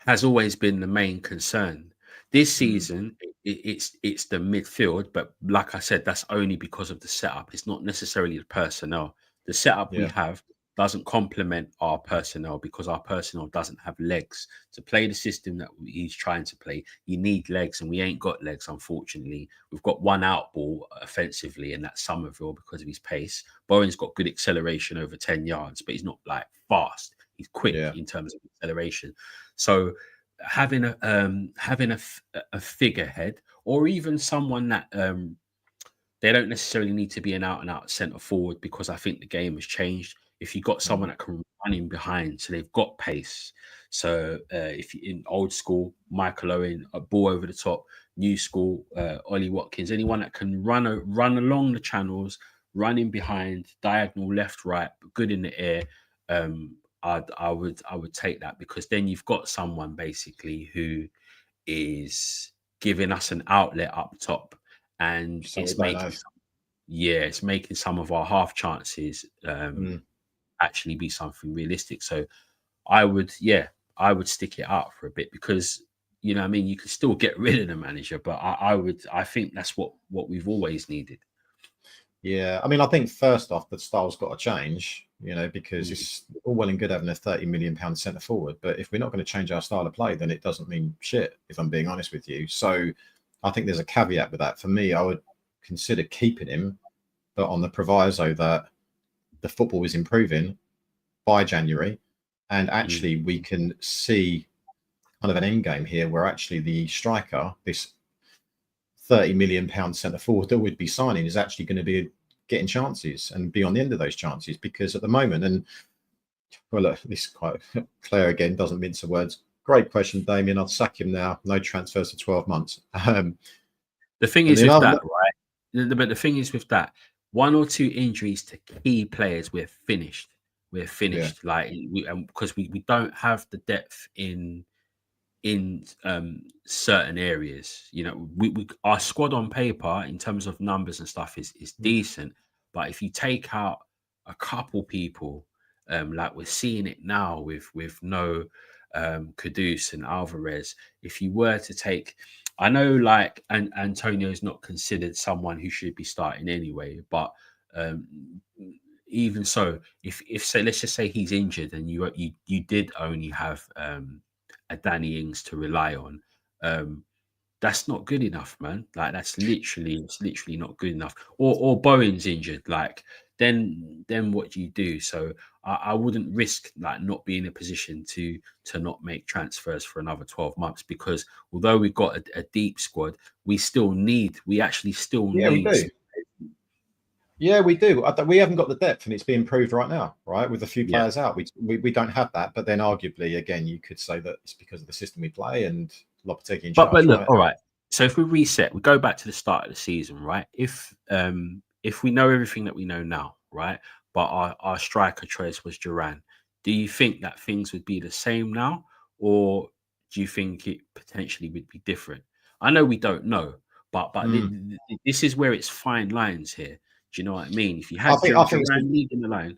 has always been the main concern. This season, it's the midfield, but like I said, that's only because of the setup. It's not necessarily the personnel. The setup we have doesn't complement our personnel because our personnel doesn't have legs to play the system that he's trying to play. You need legs, and we ain't got legs, unfortunately. We've got one out ball offensively, and that's Somerville because of his pace. Bowen's got good acceleration over 10 yards, but he's not like fast. He's quick in terms of acceleration. So having a figurehead, or even someone that they don't necessarily need to be an out and out centre forward, because I think the game has changed. If you've got someone that can run in behind, so they've got pace. So if you in old school, Michael Owen, a ball over the top. New school, Ollie Watkins, anyone that can run along the channels, run in behind, diagonal left, right, but good in the air. I would take that, because then you've got someone basically who is giving us an outlet up top, and it's making some of our half chances actually be something realistic. So I would stick it out for a bit, because you can still get rid of the manager, but I think that's what we've always needed. Yeah, I think first off, the style's got to change, because it's all well and good having a £30 million centre forward, but if we're not going to change our style of play, then it doesn't mean shit, if I'm being honest with you. So I think there's a caveat with that. For me, I would consider keeping him, but on the proviso that the football is improving by January, and actually we can see kind of an end game here where actually the striker, this £30 million centre forward that we'd be signing, is actually going to be getting chances and be on the end of those chances. Because at the moment, and well, look, this is quite Claire again, doesn't mince the words. Great question, Damien. I'd sack him now. No transfers for 12 months. The thing is with that, right? But the thing is with that, 1 or 2 injuries to key players, we're finished. Like, because we don't have the depth in certain areas. We our squad on paper in terms of numbers and stuff is decent, but if you take out a couple people, like we're seeing it now with no Kudus and Alvarez, if you were to take, I know like Antonio's not considered someone who should be starting anyway, but even so, if say, let's just say he's injured and you did only have a Danny Ings to rely on, that's not good enough, man. Like it's literally not good enough. Or Bowen's injured, like then what do you do? So I wouldn't risk like not being in a position to not make transfers for another 12 months, because although we've got a deep squad, we actually still need. We do. Yeah, we do. We haven't got the depth, and it's being proved right now, right? With a few Yeah. players out, we don't have that. But then, arguably, again, you could say that it's because of the system we play and Lopetegui in But charge, look, right? all right. So if we reset, we go back to the start of the season, right? If we know everything that we know now, right? But our striker choice was Duran, do you think that things would be the same now, or do you think it potentially would be different? I know we don't know, but Mm. this is where it's fine lines here. Do you know what I mean? If you I had think I think it's Duran leading the line,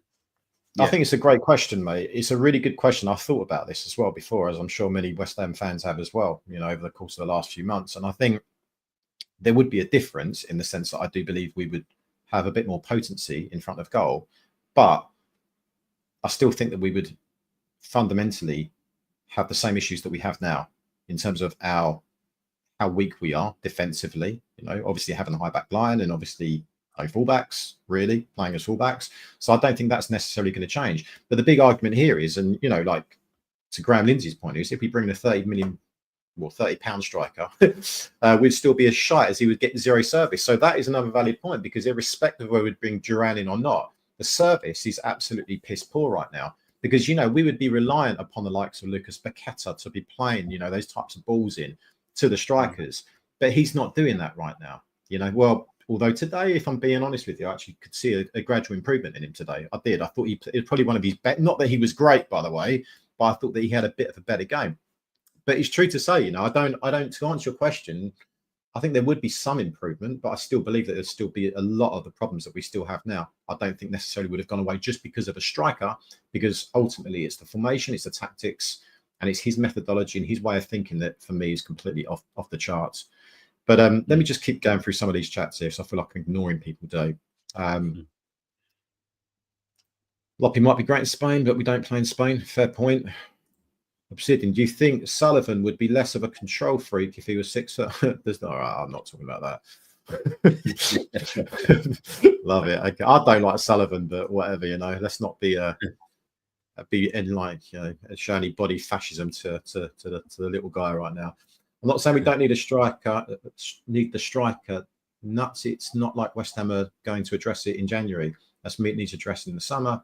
I yeah, think it's a great question, mate. It's a really good question. I've thought about this as well before, as I'm sure many West Ham fans have as well. Over the course of the last few months, and I think there would be a difference in the sense that I do believe we would have a bit more potency in front of goal, but I still think that we would fundamentally have the same issues that we have now in terms of how weak we are defensively. Obviously having a high back line and obviously no fullbacks, really playing as fullbacks. So I don't think that's necessarily going to change. But the big argument here is, and like to Graham Lindsay's point, is if we bring in a 30 million or 30-pound striker, we'd still be as shite as he would get zero service. So that is another valid point, because irrespective of whether we'd bring Duran in or not, the service is absolutely piss poor right now. Because, we would be reliant upon the likes of Lucas Paqueta to be playing, those types of balls in to the strikers. But he's not doing that right now. Although today, if I'm being honest with you, I actually could see a gradual improvement in him today. I did. I thought it was probably one of his best. Not that he was great, by the way, but I thought that he had a bit of a better game. But it's true to say, I don't. To answer your question, I think there would be some improvement, but I still believe that there'd still be a lot of the problems that we still have now. I don't think necessarily would have gone away just because of a striker, because ultimately it's the formation, it's the tactics, and it's his methodology and his way of thinking that for me is completely off the charts. But let me just keep going through some of these chats here, so I feel like I'm ignoring people today. Loppy might be great in Spain, but we don't play in Spain. Fair point. Obsidian, do you think Sullivan would be less of a control freak if he was 6'? There's no. I'm not talking about that. Love it. Okay. I don't like Sullivan, but whatever. Let's not be in like show any body fascism to the little guy right now. I'm not saying we don't need a striker. Need the striker. Nuts. It's not like West Ham are going to address it in January. That's needs addressing in the summer.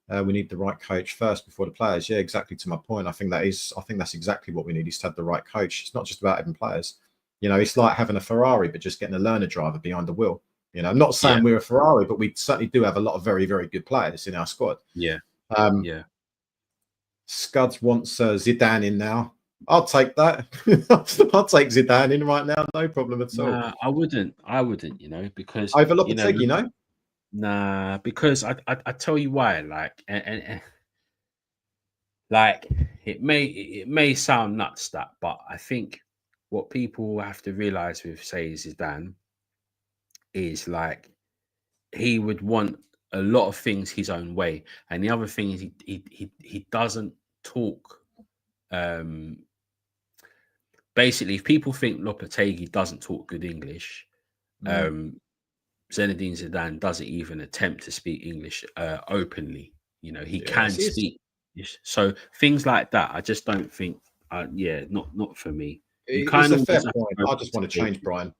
We need the right coach first before the players. Yeah, exactly to my point. I think that's exactly what we need, is to have the right coach. It's not just about having players. It's like having a Ferrari, but just getting a learner driver behind the wheel. I'm not saying we're a Ferrari, but we certainly do have a lot of very, very good players in our squad. yeah. Scuds wants Zidane in now. I'll take that. I'll take Zidane in right now. No problem at all. Nah, I wouldn't. Because over Lopetegui, Nah, because I tell you why. Like, and like it may sound nuts, but I think what people have to realize with, say, Zidane is like he would want a lot of things his own way, and the other thing is he doesn't talk. Basically, if people think Lopetegui doesn't talk good English, Zinedine Zidane doesn't even attempt to speak English openly. He can speak. So things like that, I just don't think. Not for me. You It's kind a of fair point. I just want to change, Brian.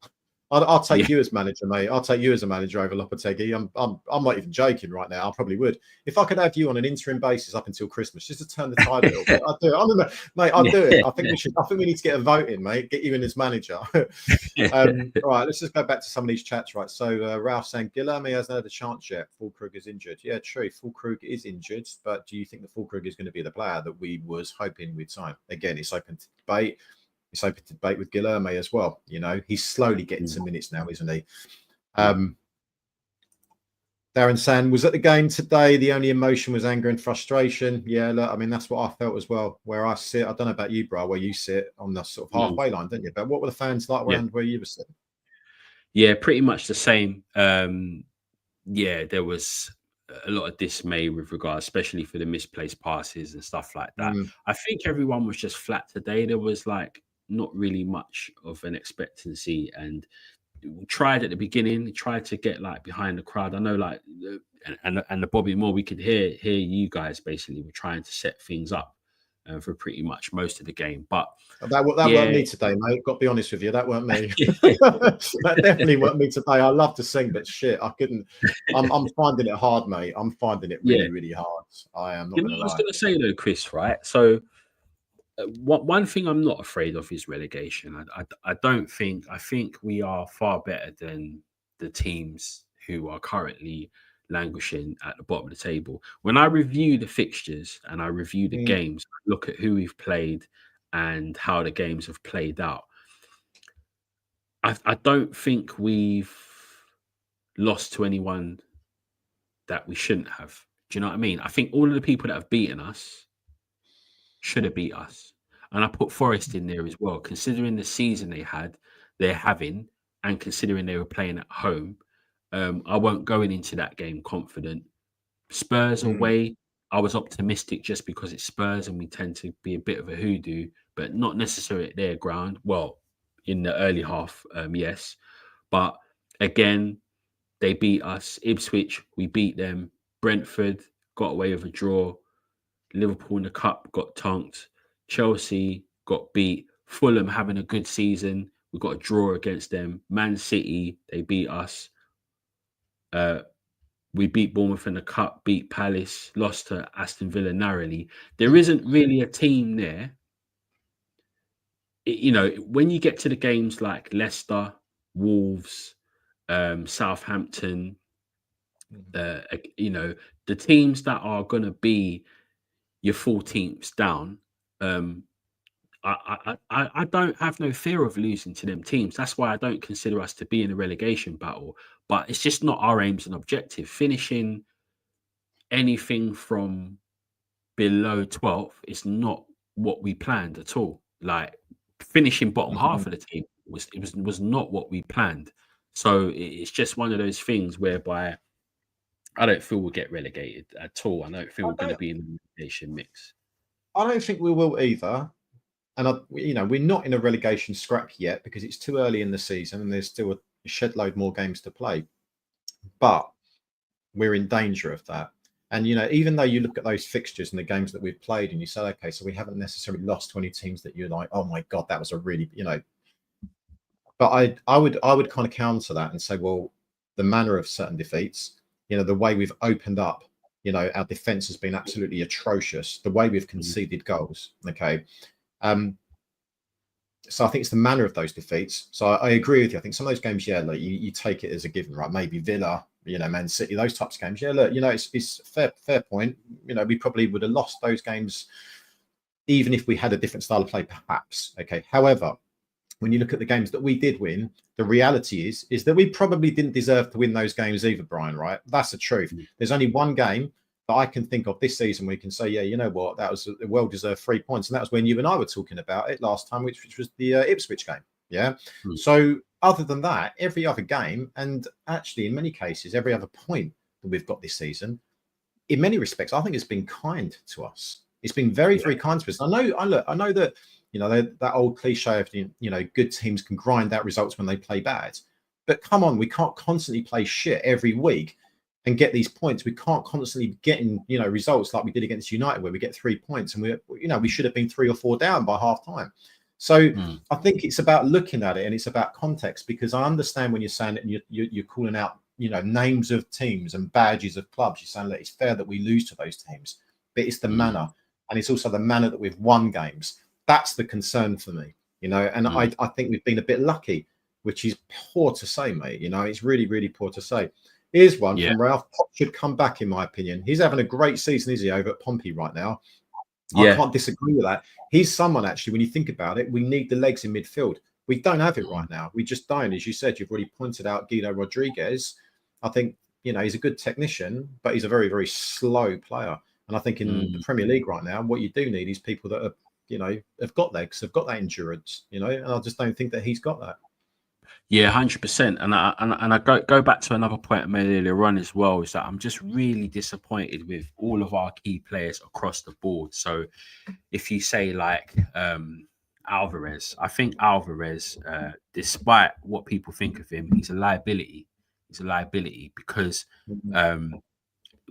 I'll take you as manager, mate. I'll take you as a manager over Lopetegui. I'm not even joking right now. I probably would. If I could have you on an interim basis up until Christmas, just to turn the tide a little bit, I'd do it. Mate, I'd do it. I think we need to get a vote in, mate. Get you in as manager. All right, let's just go back to some of these chats, right? So Ralph saying Guilherme hasn't had a chance yet. Fulkrug is injured. Yeah, true. Fulkrug is injured, but do you think that Fulkrug is going to be the player that we was hoping we'd sign? Again, it's open to debate. It's open to debate with Guilherme as well. He's slowly getting some minutes now, isn't he? Darren saying, was at the game today, the only emotion was anger and frustration. Yeah, look, I mean, that's what I felt as well. Where I sit, I don't know about you, bro, where you sit on the sort of halfway line, don't you? But what were the fans like around where you were sitting? Yeah, pretty much the same. There was a lot of dismay with regards, especially for the misplaced passes and stuff like that. I think everyone was just flat today. There was like not really much of an expectancy, and we tried at the beginning, tried to get like behind the crowd. I know, like, and the Bobby Moore, we could hear you guys basically were trying to set things up for pretty much most of the game. But that weren't me today, mate. Got to be honest with you, that weren't me. That definitely weren't me today. I love to sing, but shit, I couldn't. I'm finding it hard, mate. I'm finding it really, really hard. I am not going to lie. I was going to say though, Chris, right? So one thing I'm not afraid of is relegation. I don't think. I think we are far better than the teams who are currently languishing at the bottom of the table. When I review the fixtures and I review the games, look at who we've played and how the games have played out, I don't think we've lost to anyone that we shouldn't have. Do you know what I mean? I think all of the people that have beaten us should have beat us. And I put Forest in there as well, considering the season they're having, and considering they were playing at home. I won't go into that game confident. Spurs away, I was optimistic just because it's Spurs and we tend to be a bit of a hoodoo, but not necessarily at their ground. Well, in the early half, yes. But again, they beat us. Ipswich, we beat them. Brentford got away with a draw. Liverpool in the cup got tonked. Chelsea got beat. Fulham having a good season. We got a draw against them. Man City, they beat us. We beat Bournemouth in the cup, beat Palace, lost to Aston Villa narrowly. There isn't really a team there. When you get to the games like Leicester, Wolves, Southampton, the teams that are going to be your 14th down, I don't have no fear of losing to them teams. That's why I don't consider us to be in a relegation battle. But it's just not our aims and objective. Finishing anything from below 12th is not what we planned at all. Like finishing bottom half of the team was not what we planned. So it's just one of those things whereby I don't feel we'll get relegated at all. I don't feel we're going to be in the relegation mix. I don't think we will either. And we're not in a relegation scrap yet because it's too early in the season and there's still a shed load more games to play. But we're in danger of that. And even though you look at those fixtures and the games that we've played, and you say, okay, so we haven't necessarily lost 20 teams that you're like, oh my god, that was a really, But I would kind of counter that and say, well, the manner of certain defeats, the way we've opened up, our defense has been absolutely atrocious. The way we've conceded goals, okay. So I think it's the manner of those defeats. So I agree with you. I think some of those games, like you take it as a given, right? Maybe Villa, Man City, those types of games. Yeah, look, it's fair point. We probably would have lost those games even if we had a different style of play, perhaps. Okay. However, when you look at the games that we did win, the reality is that we probably didn't deserve to win those games either, Brian, right? That's the truth. There's only one game that I can think of this season where you can say, yeah, you know what, that was a well-deserved 3 points. And that was when you and I were talking about it last time, which was the Ipswich game. Yeah. So other than that, every other game, and actually in many cases, every other point that we've got this season, in many respects, I think it's been kind to us. It's been very, very kind to us. I know that, that old cliche of, good teams can grind out results when they play bad. But come on, we can't constantly play shit every week and get these points. We can't constantly get in, results like we did against United where we get 3 points and we should have been 3 or 4 down by half time. So I think it's about looking at it and it's about context, because I understand when you're saying that you're calling out, names of teams and badges of clubs. You're saying that it's fair that we lose to those teams, but it's the manner, and it's also the manner that we've won games. That's the concern for me, and I think we've been a bit lucky, which is poor to say, mate. It's really, really poor to say. Here's one from Ralph. Pop should come back, in my opinion. He's having a great season, is he, over at Pompey right now? I can't disagree with that. He's someone, actually, when you think about it, we need the legs in midfield. We don't have it right now. We just don't. As you said, you've already pointed out Guido Rodriguez. I think, he's a good technician, but he's a very, very slow player. And I think in the Premier League right now, what you do need is people that are, have got legs, have got that endurance, and I just don't think that he's got that. Yeah, 100%. And I go back to another point I made earlier on as well, is that I'm just really disappointed with all of our key players across the board. So if you say like Alvarez, I think Alvarez, despite what people think of him, he's a liability. He's a liability because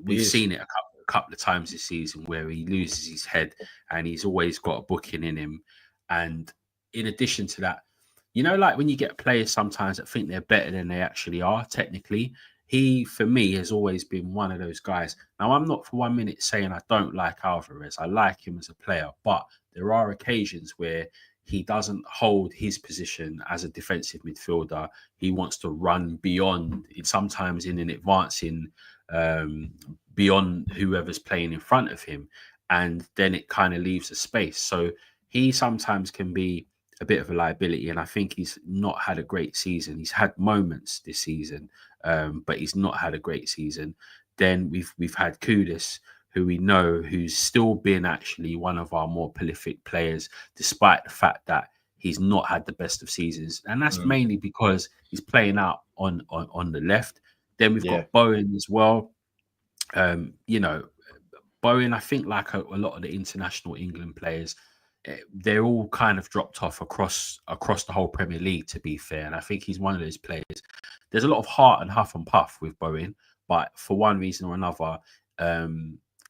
we've seen it a couple of times this season where he loses his head, and he's always got a booking in him. And in addition to that, you know, like when you get players sometimes that think they're better than they actually are technically, he, for me, has always been one of those guys. Now, I'm not for 1 minute saying I don't like Alvarez. I like him as a player, but there are occasions where he doesn't hold his position as a defensive midfielder. He wants to run beyond it, sometimes in an advancing beyond whoever's playing in front of him. And then it kind of leaves a space. So he sometimes can be a bit of a liability. And I think he's not had a great season. He's had moments this season, but he's not had a great season. Then we've had Kudus, who we know who's still been actually one of our more prolific players, despite the fact that he's not had the best of seasons. And that's mainly because he's playing out on the left. Then we've got Bowen as well. You know, Bowen, I think like a lot of the international England players, they're all kind of dropped off across the whole Premier League, to be fair. And I think he's one of those players. There's a lot of heart and huff and puff with Bowen, but for one reason or another,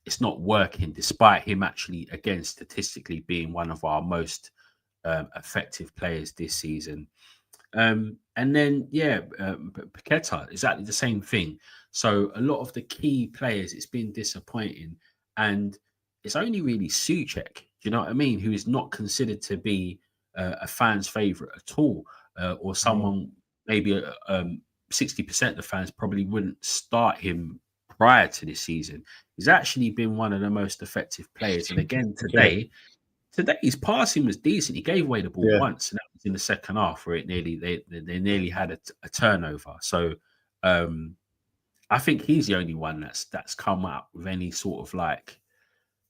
it's not working, despite him actually, again, statistically being one of our most effective players this season. And then, Paqueta, exactly the same thing. So a lot of the key players, it's been disappointing. And it's only really Souček, do you know what I mean, who is not considered to be a fan's favourite at all, or someone maybe 60% of the fans probably wouldn't start him prior to this season. He's actually been one of the most effective players. And again, today his passing was decent. He gave away the ball once, and that was in the second half, where they nearly had a turnover. So I think he's the only one that's come up with any sort of like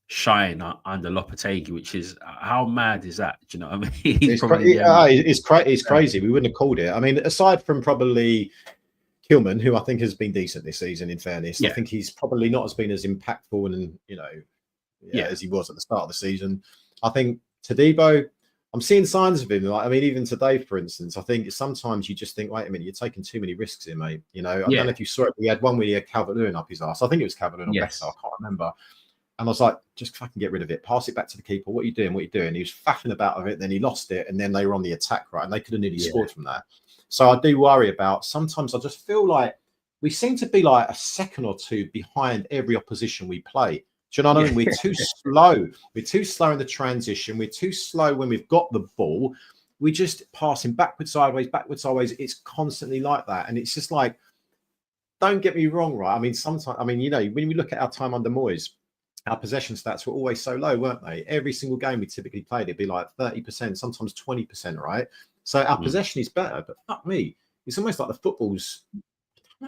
shine under Lopetegui, which is, how mad is that? Do you know what I mean? It's crazy. We wouldn't have called it. I mean, aside from probably Kilman, who I think has been decent this season, in fairness, I think he's probably not as been as impactful and as he was at the start of the season. I think Todibo, I'm seeing signs of him. Like, I mean, even today, for instance, I think sometimes you just think, wait a minute, you're taking too many risks here, mate. You know, I don't know if you saw it. We had one where he had Calvert-Lewin up his arse. I think it was Calvert-Lewin or Bessa. I can't remember. And I was like, just fucking get rid of it. Pass it back to the keeper. What are you doing? What are you doing? He was faffing about of it. Then he lost it. And then they were on the attack, right? And they could have nearly scored from that. So I do worry about, sometimes I just feel like we seem to be like a second or two behind every opposition we play. Do you know what I mean? We're too slow. We're too slow in the transition. We're too slow when we've got the ball. We just passing backwards, sideways. It's constantly like that. And it's just like, don't get me wrong, right? I mean, sometimes, I mean, you know, when we look at our time under Moyes, our possession stats were always so low, weren't they? Every single game we typically played, it'd be like 30%, sometimes 20%, right? So our possession is better, but fuck me. It's almost like the football's,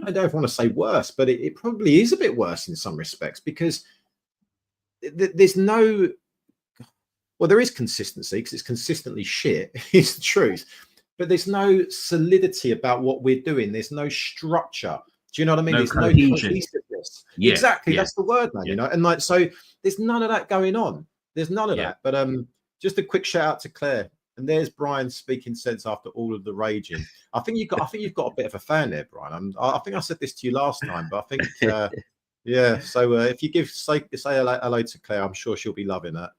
I don't want to say worse, but it probably is a bit worse in some respects, because there's no, well, there is consistency because it's consistently shit. It's the truth, but there's no solidity about what we're doing. There's no structure. Do you know what I mean? There's no cohesiveness. Exactly, that's the word, man. You know, and like, so there's none of that going on. There's none of that. But just a quick shout out to Claire. And there's Brian speaking sense after all of the raging. I think you've got a bit of a fan there, Brian. I think I said this to you last time, but I think So if you say hello to Claire, I'm sure she'll be loving that.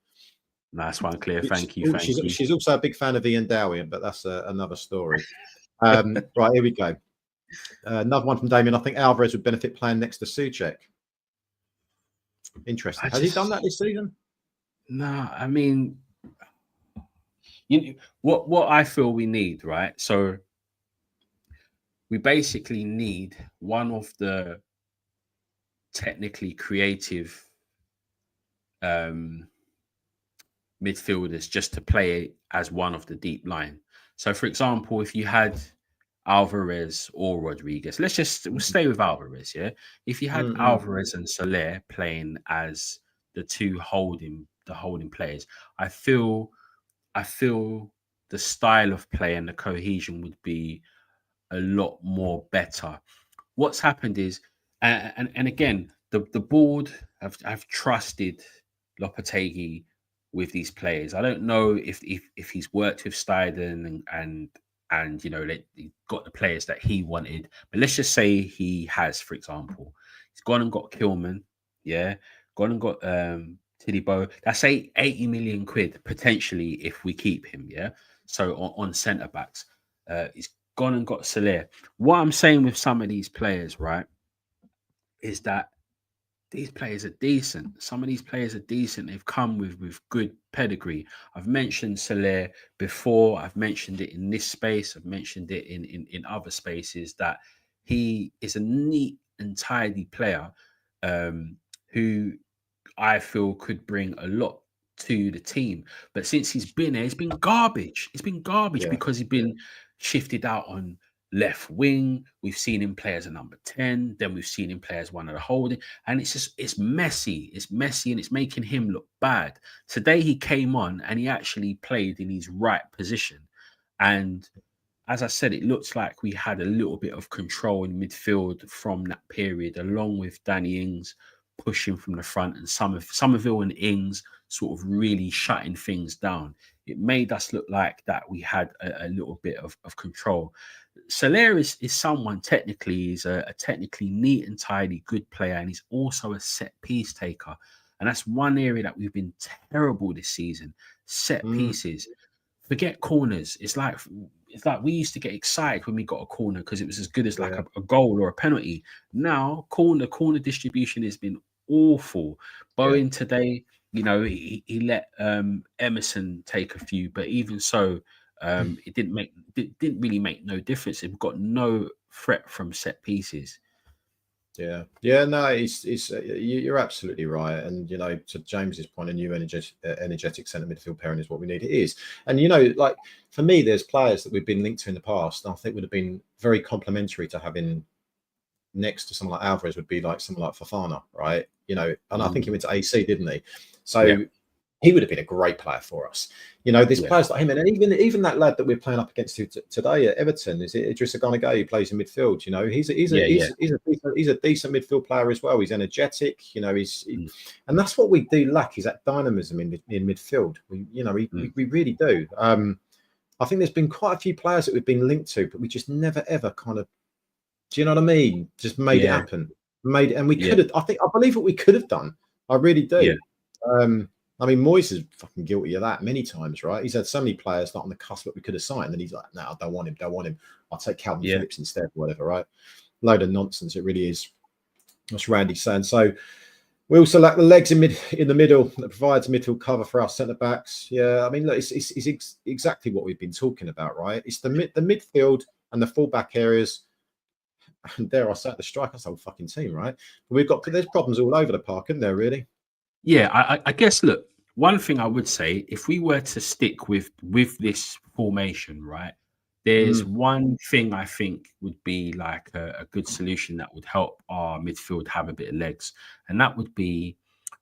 Nice one, Claire. Thank you. She's also a big fan of Ian Dowie, but that's another story. Right, here we go. Another one from Damien. I think Alvarez would benefit playing next to Souček. Interesting. Has he done that this season? No, I mean, what I feel we need, right? So we basically need one of the technically creative midfielders just to play as one of the deep line. So, for example, if you had Alvarez or Rodriguez, we'll stay with Alvarez, yeah? If you had Alvarez and Soler playing as the two holding players, I feel the style of play and the cohesion would be a lot more better. What's happened is, and again, the board have trusted Lopetegui with these players. I don't know if he's worked with Stalemate and you know, he got the players that he wanted, but let's just say he has. For example, he's gone and got Kilman, gone and got Tiddybo. That's 80 million quid potentially if we keep him. Yeah. So on centre backs, he's gone and got Soler. What I'm saying with some of these players, right, is that these players are decent. Some of these players are decent. They've come with good pedigree. I've mentioned Soler before. I've mentioned it in this space. I've mentioned it in other spaces that he is a neat and tidy player who I feel could bring a lot to the team. But since he's been there, it's been garbage. It's been garbage Yeah, because he's been shifted out on left wing. We've seen him play as a number 10, then we've seen him play as one of the holding, and it's messy. It's messy and it's making him look bad. Today he came on and he actually played in his right position. And as I said, it looks like we had a little bit of control in midfield from that period, along with Danny Ings pushing from the front and Somerville and Ings sort of really shutting things down. It made us look like that we had a little bit of control. Soler is someone technically, he's a technically neat and tidy, good player, and he's also a set piece taker. And that's one area that we've been terrible this season. Set pieces. Forget corners. It's like we used to get excited when we got a corner because it was as good as like yeah, a goal or a penalty. Now corner distribution has been awful. yeah. Bowen today, he let Emerson take a few, but even so, it didn't really make no difference. We've got no threat from set pieces. Yeah, yeah, no, you're absolutely right, and to James's point, a new energetic centre midfield pairing is what we need. It is, and like for me, there's players that we've been linked to in the past, and I think would have been very complementary to having next to someone like Alvarez would be like someone like Fofana, right? And I think he went to AC, didn't he? So Yeah, he would have been a great player for us. There's yeah, players like him, and even that lad that we're playing up against today at Everton, is it Idrissa Gana Gueye, who plays in midfield. yeah, He's a decent midfield player as well. He's energetic. And that's what we do lack, is that dynamism in midfield. We really do. I think there's been quite a few players that we've been linked to, but we just never ever kind of, do you know what I mean? Just made it yeah, happen. And we yeah, could have. I believe what we could have done. I really yeah, do. I mean, Moyes is fucking guilty of that many times, right? He's had so many players not on the cusp that we could have signed, and he's like, "No, I don't want him. I'll take Calvin yeah, Phillips instead, whatever." Right? Load of nonsense. It really is. That's Randy saying. So we also lack the legs in the middle that provides midfield cover for our centre backs. Yeah, I mean, look, it's exactly what we've been talking about, right? It's the midfield and the fullback areas. And dare I say, the strikers whole fucking team, right? But there's problems all over the park, isn't there? Really? yeah. I guess. Look, one thing I would say, if we were to stick with this formation, right? There's Mm, one thing I think would be like a good solution that would help our midfield have a bit of legs, and that would be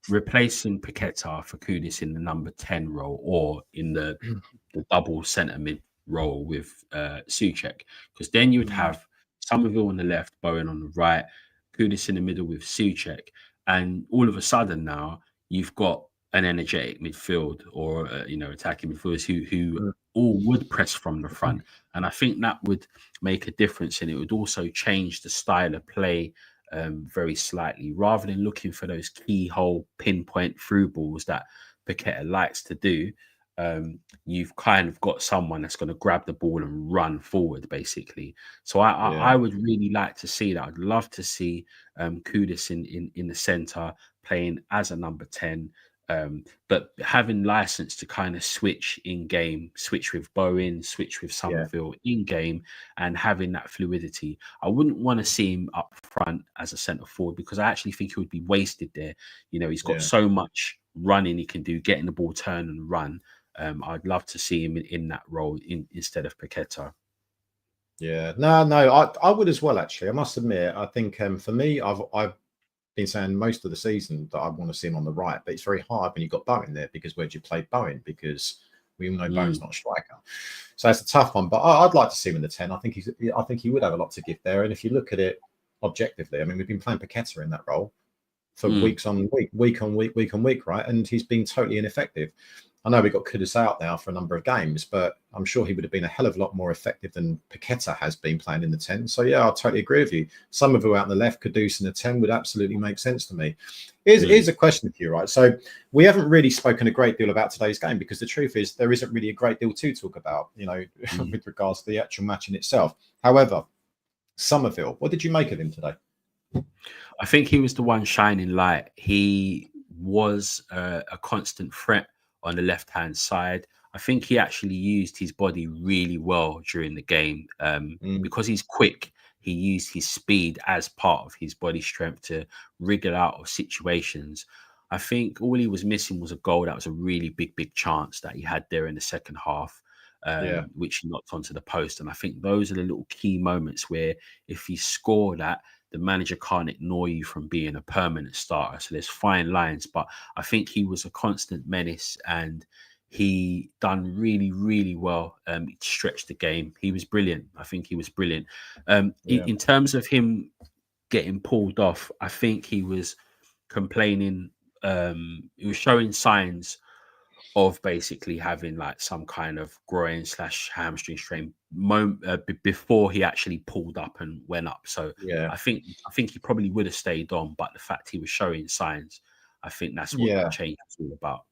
replacing Paqueta for Kudus in the number 10 role or in the double centre mid role with Suchek, because then you would have Somerville on the left, Bowen on the right, Kudus in the middle with Suchek, and all of a sudden now you've got an energetic midfield or attacking midfielders who mm, all would press from the front, and I think that would make a difference, and it would also change the style of play very slightly, rather than looking for those keyhole pinpoint through balls that Paqueta likes to do. You've kind of got someone that's going to grab the ball and run forward, basically. So I yeah, would really like to see that. I'd love to see Kudus in the center playing as a number 10, but having license to kind of switch in game, switch with Bowen, switch with yeah, Somerville in game, and having that fluidity. I wouldn't want to see him up front as a centre forward because I actually think he would be wasted there. He's got yeah. so much running he can do, getting the ball, turn and run. I'd love to see him in that role instead of Paqueta. Yeah, no, I would as well. Actually, I must admit, I think for me, I've been saying most of the season that I want to see him on the right, but it's very hard when you've got Bowen there, because where do you play Bowen? Because we all know Bowen's not a striker, so it's a tough one. But I'd like to see him in the 10. I think he would have a lot to give there. And if you look at it objectively, I mean, we've been playing Paqueta in that role for week on week, right? And he's been totally ineffective. I know we got Kudus out now for a number of games, but I'm sure he would have been a hell of a lot more effective than Paqueta has been playing in the 10. So, yeah, I totally agree with you. Some of who out on the left, Kudus in the 10 would absolutely make sense to me. Here's a question for you, right? So we haven't really spoken a great deal about today's game because the truth is there isn't really a great deal to talk about, with regards to the actual match in itself. However, Somerville, what did you make of him today? I think he was the one shining light. He was a constant threat on the left-hand side. I think he actually used his body really well during the game because he's quick. He used his speed as part of his body strength to wriggle out of situations. I think all he was missing was a goal. That was a really big chance that he had there in the second half, which he knocked onto the post. And I think those are the little key moments where if you score that, the manager can't ignore you from being a permanent starter. So there's fine lines, but I think he was a constant menace and he done really well. He stretched the game. He was brilliant. I think he was brilliant. In terms of him getting pulled off, I think he was complaining. He was showing signs of basically having like some kind of groin/hamstring strain before he actually pulled up and went up. So I think he probably would have stayed on, but the fact he was showing signs, I think that's what that change was all about.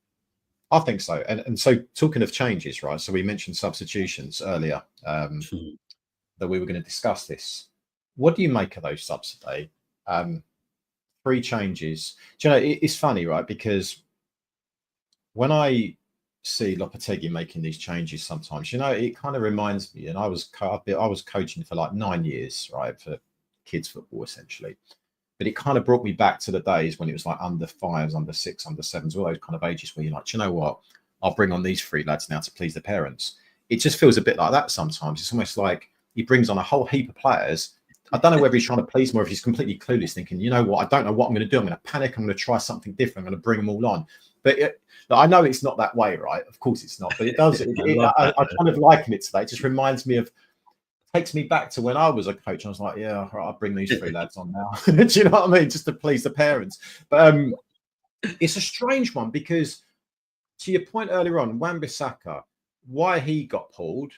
I think so. And so talking of changes, right? So we mentioned substitutions earlier, that we were going to discuss this. What do you make of those subs today? 3 changes. Do you know, it's funny, right? Because when I see Lopetegui making these changes sometimes, it kind of reminds me, and I was coaching for like 9 years, right, for kids football essentially. But it kind of brought me back to the days when it was like under 5s, under 6, under 7s, all those kind of ages where you're like, do you know what? I'll bring on these 3 lads now to please the parents. It just feels a bit like that sometimes. It's almost like he brings on a whole heap of players. I don't know whether he's trying to please them or if he's completely clueless, thinking, you know what? I don't know what I'm going to do. I'm going to panic. I'm going to try something different. I'm going to bring them all on. But I know it's not that way, right? Of course it's not. But it does. I kind of liken it today. It just reminds me of, takes me back to when I was a coach. I was like, yeah, right, I'll bring these 3 lads on now. Do you know what I mean? Just to please the parents. But it's a strange one because, to your point earlier on, Wan-Bissaka, why he got pulled,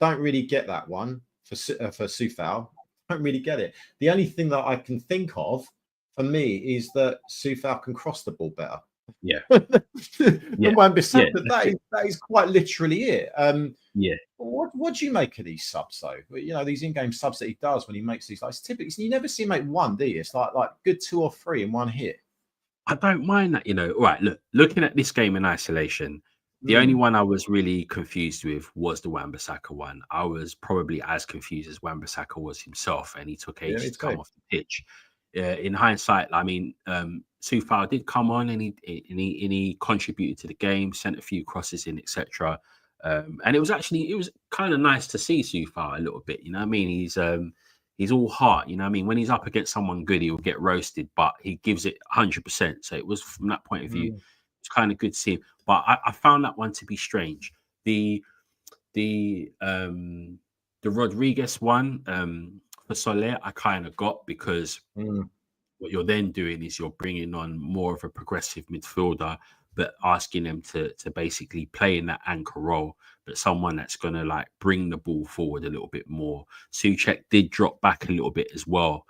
don't really get that one for Soufal. Don't really get it. The only thing that I can think of for me is that Soufal can cross the ball better. Wan-Bissaka, that is quite literally it. What do you make of these subs though? These in-game subs that he does when he makes these, like, typically you never see him make one, do you? It's like good 2 or 3 in one hit. I don't mind that, Right, looking at this game in isolation, the only one I was really confused with was the Wan-Bissaka one. I was probably as confused as Wan-Bissaka was himself, and he took ages to come off the pitch. In hindsight, I mean, Soufal did come on and he contributed to the game, sent a few crosses in, etc. And it was kind of nice to see Soufal a little bit. You know what I mean? He's all heart. You know what I mean? When he's up against someone good, he will get roasted, but he gives it 100%. So it was, from that point of view, it's kind of good to see him. But I found that one to be strange. The Rodriguez one for Soler, I kind of got, because what you're then doing is you're bringing on more of a progressive midfielder, but asking them to basically play in that anchor role, but someone that's going to like bring the ball forward a little bit more. Souček did drop back a little bit as well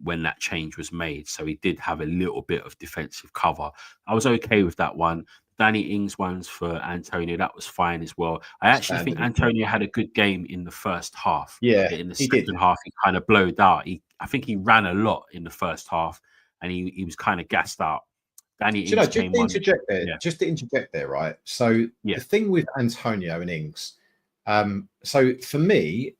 when that change was made. So he did have a little bit of defensive cover. I was okay with that one. Danny Ings ones for Antonio, that was fine as well. I actually think Antonio had a good game in the first half. Yeah, in the second half, he kind of blowed out. I think he ran a lot in the first half, and he was kind of gassed out. Danny Ings came on. Just to interject there, right? So the thing with Antonio and Ings, so for me,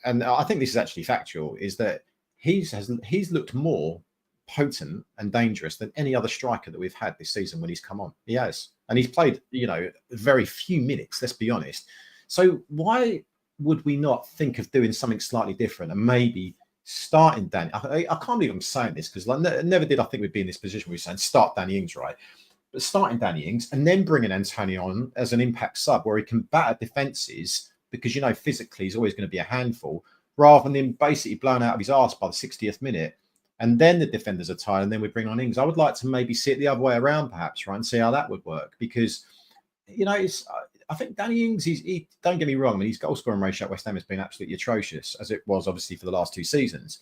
and I think this is actually factual, is that he's looked more potent and dangerous than any other striker that we've had this season when he's come on. He has. And he's played, very few minutes, let's be honest. So why would we not think of doing something slightly different and maybe starting Danny? I can't believe I'm saying this, because never did I think we'd be in this position where we're saying start Danny Ings, right? But starting Danny Ings and then bringing Antonio on as an impact sub where he can batter defences, because, physically he's always going to be a handful, rather than basically blown out of his arse by the 60th minute. And then the defenders are tired, and then we bring on Ings. I would like to maybe see it the other way around, perhaps, right, and see how that would work. Because you know, it's. I think Danny Ings. He don't get me wrong. I mean, his goal scoring ratio at West Ham has been absolutely atrocious, as it was obviously for the last 2 seasons.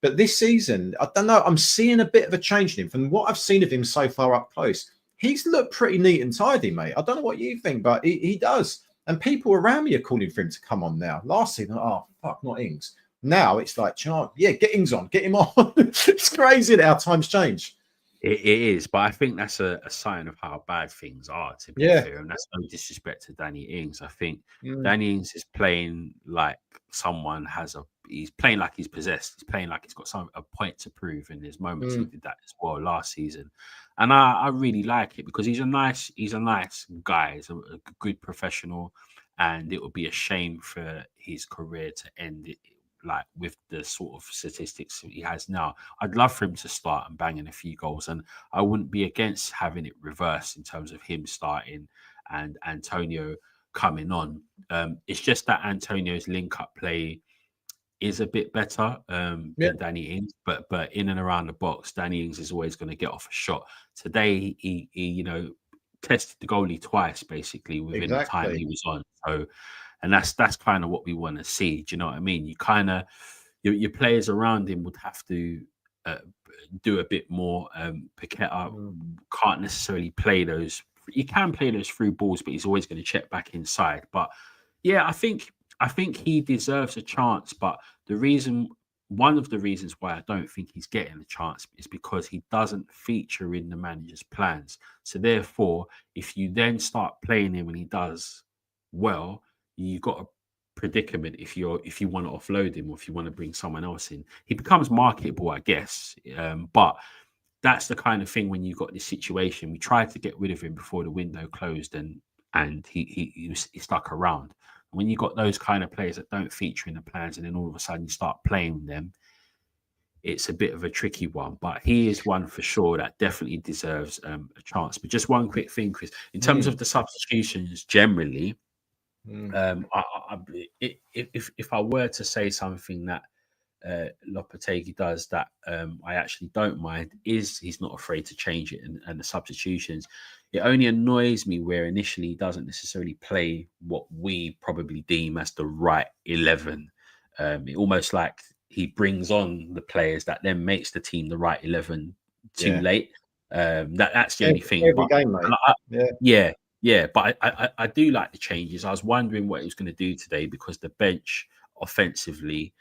But this season, I don't know. I'm seeing a bit of a change in him. From what I've seen of him so far up close, he's looked pretty neat and tidy, mate. I don't know what you think, but he does. And people around me are calling for him to come on now. Last season, oh fuck, not Ings. Now it's like, yeah, get Ings on, get him on. It's crazy that our times change. It is, but I think that's a sign of how bad things are, to be Yeah. fair. And that's no disrespect to Danny Ings. I think Mm. Danny Ings is playing like someone he's playing like he's possessed. He's playing like he's got a point to prove. And there's moments he did that as well last season. And I really like it because he's a nice guy. He's a good professional. And it would be a shame for his career to end it like with the sort of statistics he has now. I'd love for him to start and bang in a few goals, and I wouldn't be against having it reversed in terms of him starting and Antonio coming on. It's just that Antonio's link-up play is a bit better than Danny Ings, but in and around the box, Danny Ings is always going to get off a shot. Today, he you know, tested the goalie twice basically within the time he was on. So. And that's kind of what we want to see. Do you know what I mean? You kind of your players around him would have to do a bit more. Paqueta can't necessarily play those. He can play those through balls, but he's always going to check back inside. But yeah, I think he deserves a chance. But one of the reasons why I don't think he's getting a chance is because he doesn't feature in the manager's plans. So therefore, if you then start playing him and he does well, you've got a predicament if you want to offload him or if you want to bring someone else in. He becomes marketable, I guess. But that's the kind of thing when you've got this situation. We tried to get rid of him before the window closed, and he stuck around. When you got those kind of players that don't feature in the plans, and then all of a sudden you start playing them, it's a bit of a tricky one. But he is one for sure that definitely deserves a chance. But just one quick thing, Chris, in terms of the substitutions generally. If I were to say something that Lopetegui does that I actually don't mind is he's not afraid to change it, and the substitutions. It only annoys me where initially he doesn't necessarily play what we probably deem as the right 11. It almost like he brings on the players that then makes the team the right 11 too late. That's the only thing. Every game, mate. Yeah, but I do like the changes. I was wondering what he was going to do today because the bench offensively,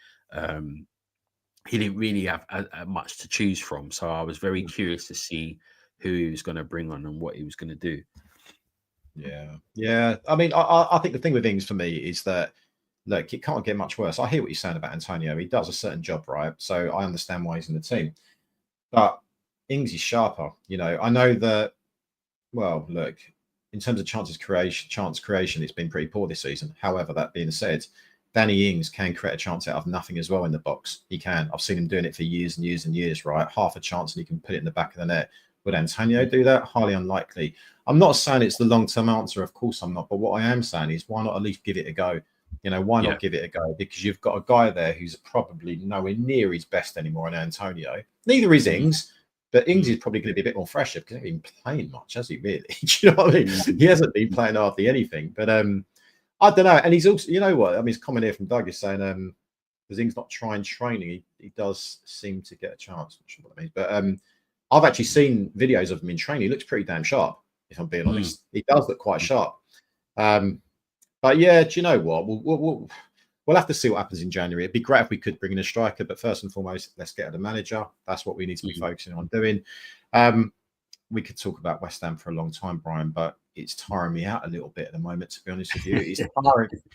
he didn't really have much to choose from. So I was very curious to see who he was going to bring on and what he was going to do. Yeah. I mean, I think the thing with Ings for me is that, look, it can't get much worse. I hear what you're saying about Antonio. He does a certain job, right? So I understand why he's in the team. But Ings is sharper. You know, I know that, well, look, in terms of chance creation, it's been pretty poor this season. However, that being said, Danny Ings can create a chance out of nothing as well in the box. He can. I've seen him doing it for years and years and years, right? Half a chance and he can put it in the back of the net. Would Antonio do that? Highly unlikely. I'm not saying it's the long-term answer. Of course I'm not. But what I am saying is why not at least give it a go? You know, why not give it a go? Because you've got a guy there who's probably nowhere near his best anymore in Antonio. Neither is Ings. But Ings is probably going to be a bit more fresher because he hasn't been playing much, has he, really? Do you know what I mean? He hasn't been playing hardly anything. But I don't know. And he's also, you know what? I mean, his comment here from Doug is saying, because Ings not trying training, he does seem to get a chance. Not sure what that means. But I've actually seen videos of him in training. He looks pretty damn sharp, if I'm being honest. He does look quite sharp. But yeah, do you know what? We'll have to see what happens in January. It'd be great if we could bring in a striker, but first and foremost, let's get the manager. That's what we need to be focusing on doing. We could talk about West Ham for a long time, Brian, but it's tiring me out a little bit at the moment, to be honest with you.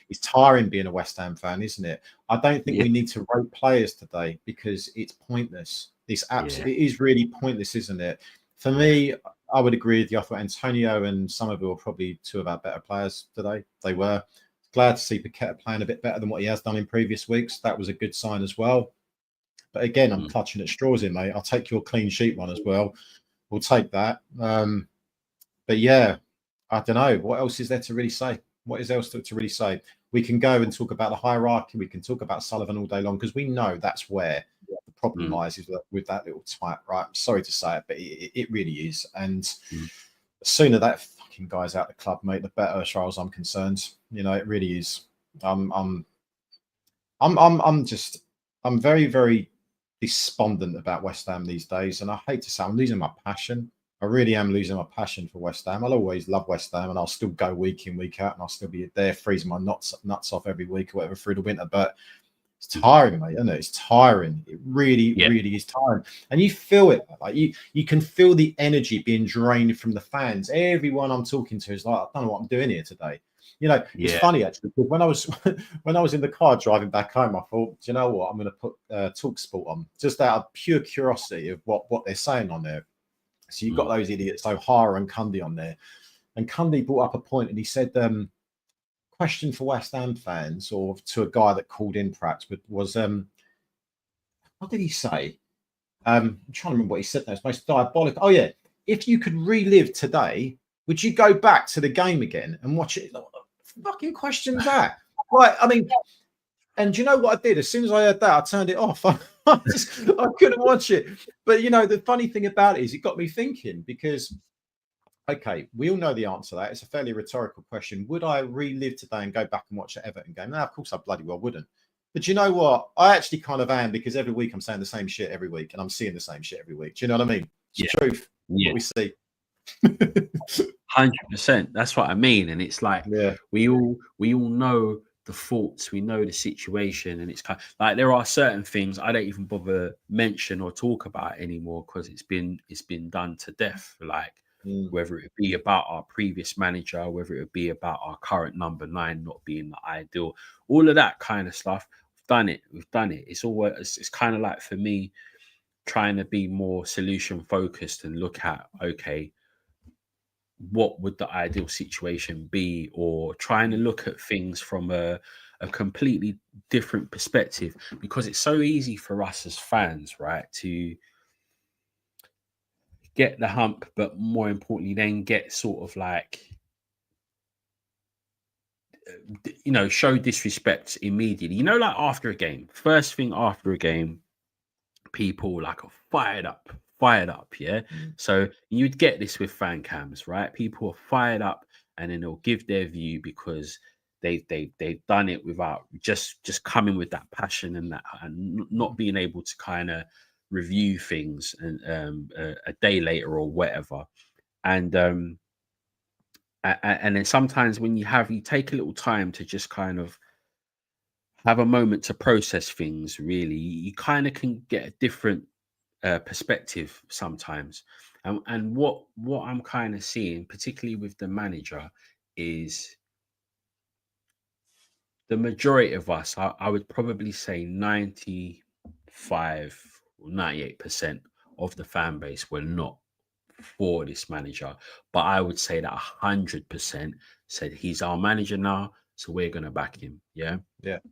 It's tiring being a West Ham fan, isn't it? I don't think we need to rate players today because it's pointless. It is really pointless, isn't it? For me, I would agree with you. I thought Antonio and Somerville were probably two of our better players today. They were. Glad to see Paqueta playing a bit better than what he has done in previous weeks. That was a good sign as well. But again, I'm clutching at straws here, mate. I'll take your clean sheet one as well. We'll take that. But yeah, I don't know. What else is there to really say? What is else to really say? We can go and talk about the hierarchy. We can talk about Sullivan all day long because we know that's where the problem lies is with that little type, right? I'm sorry to say it, but it really is. And the sooner that kicking guys out of the club, mate, the better, as far as I'm concerned. You know, it really is. I'm very, very despondent about West Ham these days, and I hate to say I'm losing my passion. I really am losing my passion for West Ham. I'll always love West Ham, and I'll still go week in, week out, and I'll still be there freezing my nuts off every week or whatever through the winter. But it's tiring, mate, isn't it? It's tiring. It really, really is tiring. And you feel it. Like you can feel the energy being drained from the fans. Everyone I'm talking to is like, I don't know what I'm doing here today. You know, it's funny actually, because when I was in the car driving back home, I thought, do you know what? I'm going to put Talk Sport on, just out of pure curiosity of what they're saying on there. So you've got those idiots, O'Hara and Cundy on there. And Cundy brought up a point, and he said, question for West Ham fans, or to a guy that called in perhaps, but was, what did he say? I'm trying to remember what he said now. It's most diabolical. Oh, yeah. If you could relive today, would you go back to the game again and watch it? What the fucking question's that? Like, I mean, and do you know what I did? As soon as I heard that, I turned it off. I couldn't watch it. But, you know, the funny thing about it is it got me thinking, because, okay, we all know the answer to that. It's a fairly rhetorical question. Would I relive today and go back and watch the Everton game? No, of course I bloody well wouldn't. But you know what? I actually kind of am, because every week I'm saying the same shit every week, and I'm seeing the same shit every week. Do you know what I mean? It's the truth. What we see. 100%. That's what I mean. And it's like, we all know the faults, we know the situation, and it's kind of like there are certain things I don't even bother mention or talk about anymore, because it's been done to death. Like whether it be about our previous manager, whether it be about our current number 9 not being the ideal, all of that kind of stuff. We've done it. It's kind of like, for me, trying to be more solution focused and look at, okay, what would the ideal situation be, or trying to look at things from a completely different perspective, because it's so easy for us as fans, right, to get the hump, but more importantly then get sort of like, you know, show disrespect immediately, you know, like after a game, first thing after a game, people like are fired up. So you'd get this with fan cams, right? People are fired up, and then they'll give their view because they've done it without just coming with that passion and that, and not being able to kind of review things and a day later or whatever. And then sometimes when you take a little time to just kind of have a moment to process things, really, you kind of can get a different perspective sometimes. And what I'm kind of seeing, particularly with the manager, is the majority of us, I would probably say 95 or 98% of the fan base were not for this manager. But I would say that 100% said he's our manager now, so we're going to back him. Yeah. It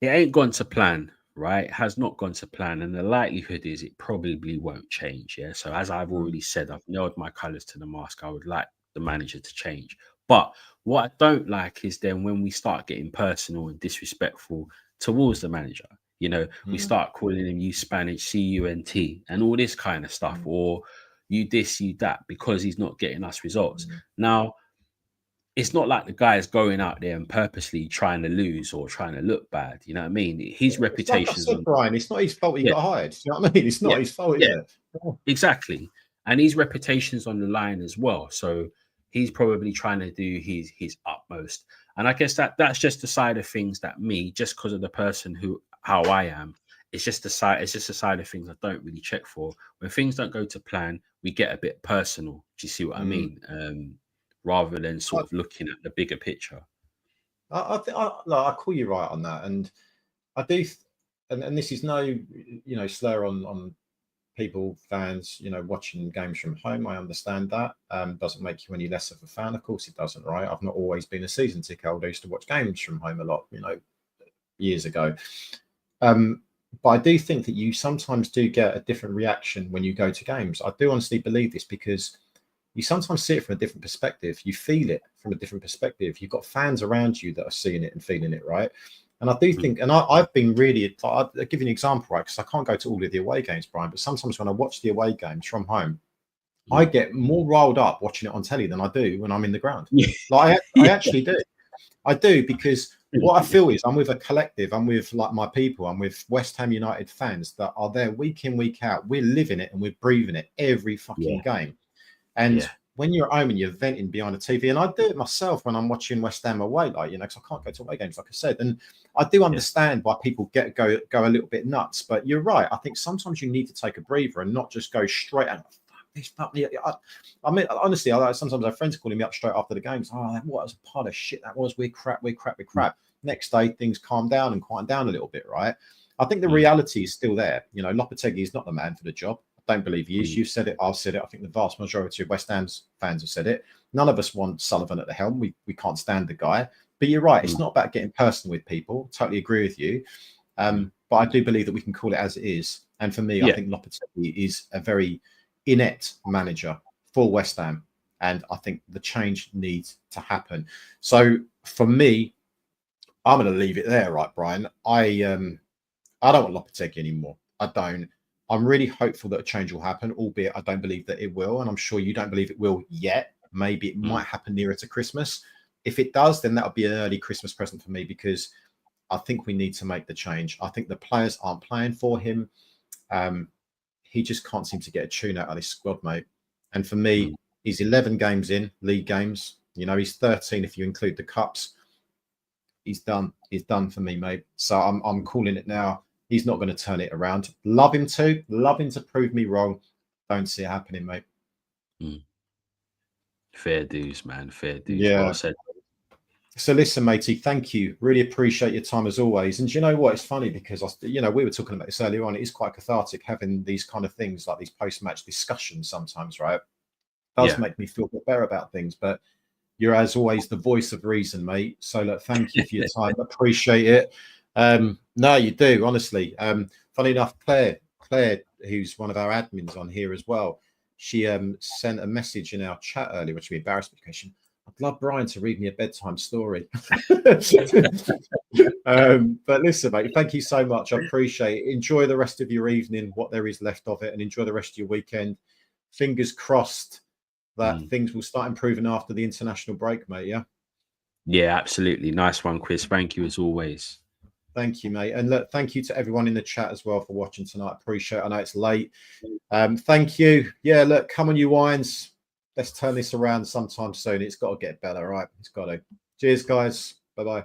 ain't gone to plan, right? It has not gone to plan. And the likelihood is it probably won't change. Yeah. So as I've already said, I've nailed my colours to the mast. I would like the manager to change. But what I don't like is then when we start getting personal and disrespectful towards the manager, you know, we start calling him you Spanish, CUNT, and all this kind of stuff, or you this, you that, because he's not getting us results. Now, it's not like the guy is going out there and purposely trying to lose or trying to look bad. You know what I mean? His reputation. Like I said, Brian, it's not his fault he got hired. You know what I mean? It's not his fault, is it? Exactly. And his reputation's on the line as well. So he's probably trying to do his utmost. And I guess that's just the side of things that me, just because of the person how I am, it's just a side of things I don't really check for. When things don't go to plan, we get a bit personal. Do you see what I mean? Rather than sort of looking at the bigger picture. I think I call you right on that, and I do, and this is no, you know, slur on people, fans, you know, watching games from home. I understand that. Doesn't make you any less of a fan, of course it doesn't, right? I've not always been a season ticket holder. I used to watch games from home a lot, you know, years ago. But I do think that you sometimes do get a different reaction when you go to games. I do honestly believe this, because you sometimes see it from a different perspective. You feel it from a different perspective. You've got fans around you that are seeing it and feeling it, right? And I do think, and I've been really, I'll give you an example, right? Because I can't go to all of the away games, Brian, but sometimes when I watch the away games from home, I get more riled up watching it on telly than I do when I'm in the ground. Yeah. Like I actually do. I do, because what I feel is I'm with a collective. I'm with like my people. I'm with West Ham United fans that are there week in, week out. We're living it and we're breathing it every fucking game. And when you're at home and you're venting behind a TV, and I do it myself when I'm watching West Ham away, like, you know, because I can't go to away games, like I said. And I do understand why people go a little bit nuts. But you're right. I think sometimes you need to take a breather and not just go straight out. I mean, honestly, sometimes I have friends calling me up straight after the games. Oh, what a pile of shit that was. We're crap. Next day, things calm down and quieten down a little bit, right? I think the reality is still there. You know, Lopetegui is not the man for the job. I don't believe he is. You've said it. I've said it. I think the vast majority of West Ham's fans have said it. None of us want Sullivan at the helm. We can't stand the guy. But you're right. It's not about getting personal with people. Totally agree with you. But I do believe that we can call it as it is. And for me, I think Lopetegui is a very inept manager for West Ham, and I think the change needs to happen. So for me, I'm going to leave it there, right, Brian? I don't want Lopetegui anymore. I don't. I'm really hopeful that a change will happen, albeit I don't believe that it will, and I'm sure you don't believe it will yet. Maybe it might happen nearer to Christmas. If it does, then that'll be an early Christmas present for me, because I think we need to make the change. I think the players aren't playing for him. He just can't seem to get a tune out of this squad, mate. And for me, he's 11 games in, league games. You know, he's 13 if you include the cups. He's done. He's done for me, mate. So I'm calling it now. He's not going to turn it around. Love him to prove me wrong. Don't see it happening, mate. Fair dues, man. Fair dues. Yeah. Well said. So listen, matey, thank you. Really appreciate your time as always. And you know what? It's funny because, we were talking about this earlier on. It is quite cathartic having these kind of things, like these post-match discussions sometimes, right? It does make me feel a bit better about things. But you're, as always, the voice of reason, mate. So look, thank you for your time. Appreciate it. No, you do, honestly. Funny enough, Claire, who's one of our admins on here as well, she sent a message in our chat earlier, which we embarrassed me because I'd love Brian to read me a bedtime story. But listen, mate, thank you so much. I appreciate it. Enjoy the rest of your evening, what there is left of it, and enjoy the rest of your weekend. Fingers crossed that things will start improving after the international break, mate. Yeah, absolutely. Nice one, Chris. Thank you as always. Thank you, mate. And look, thank you to everyone in the chat as well for watching tonight. Appreciate it. I know it's late. Thank you. Yeah, look, come on, you wines. Let's turn this around sometime soon. It's got to get better, right? It's got to. Cheers, guys. Bye-bye.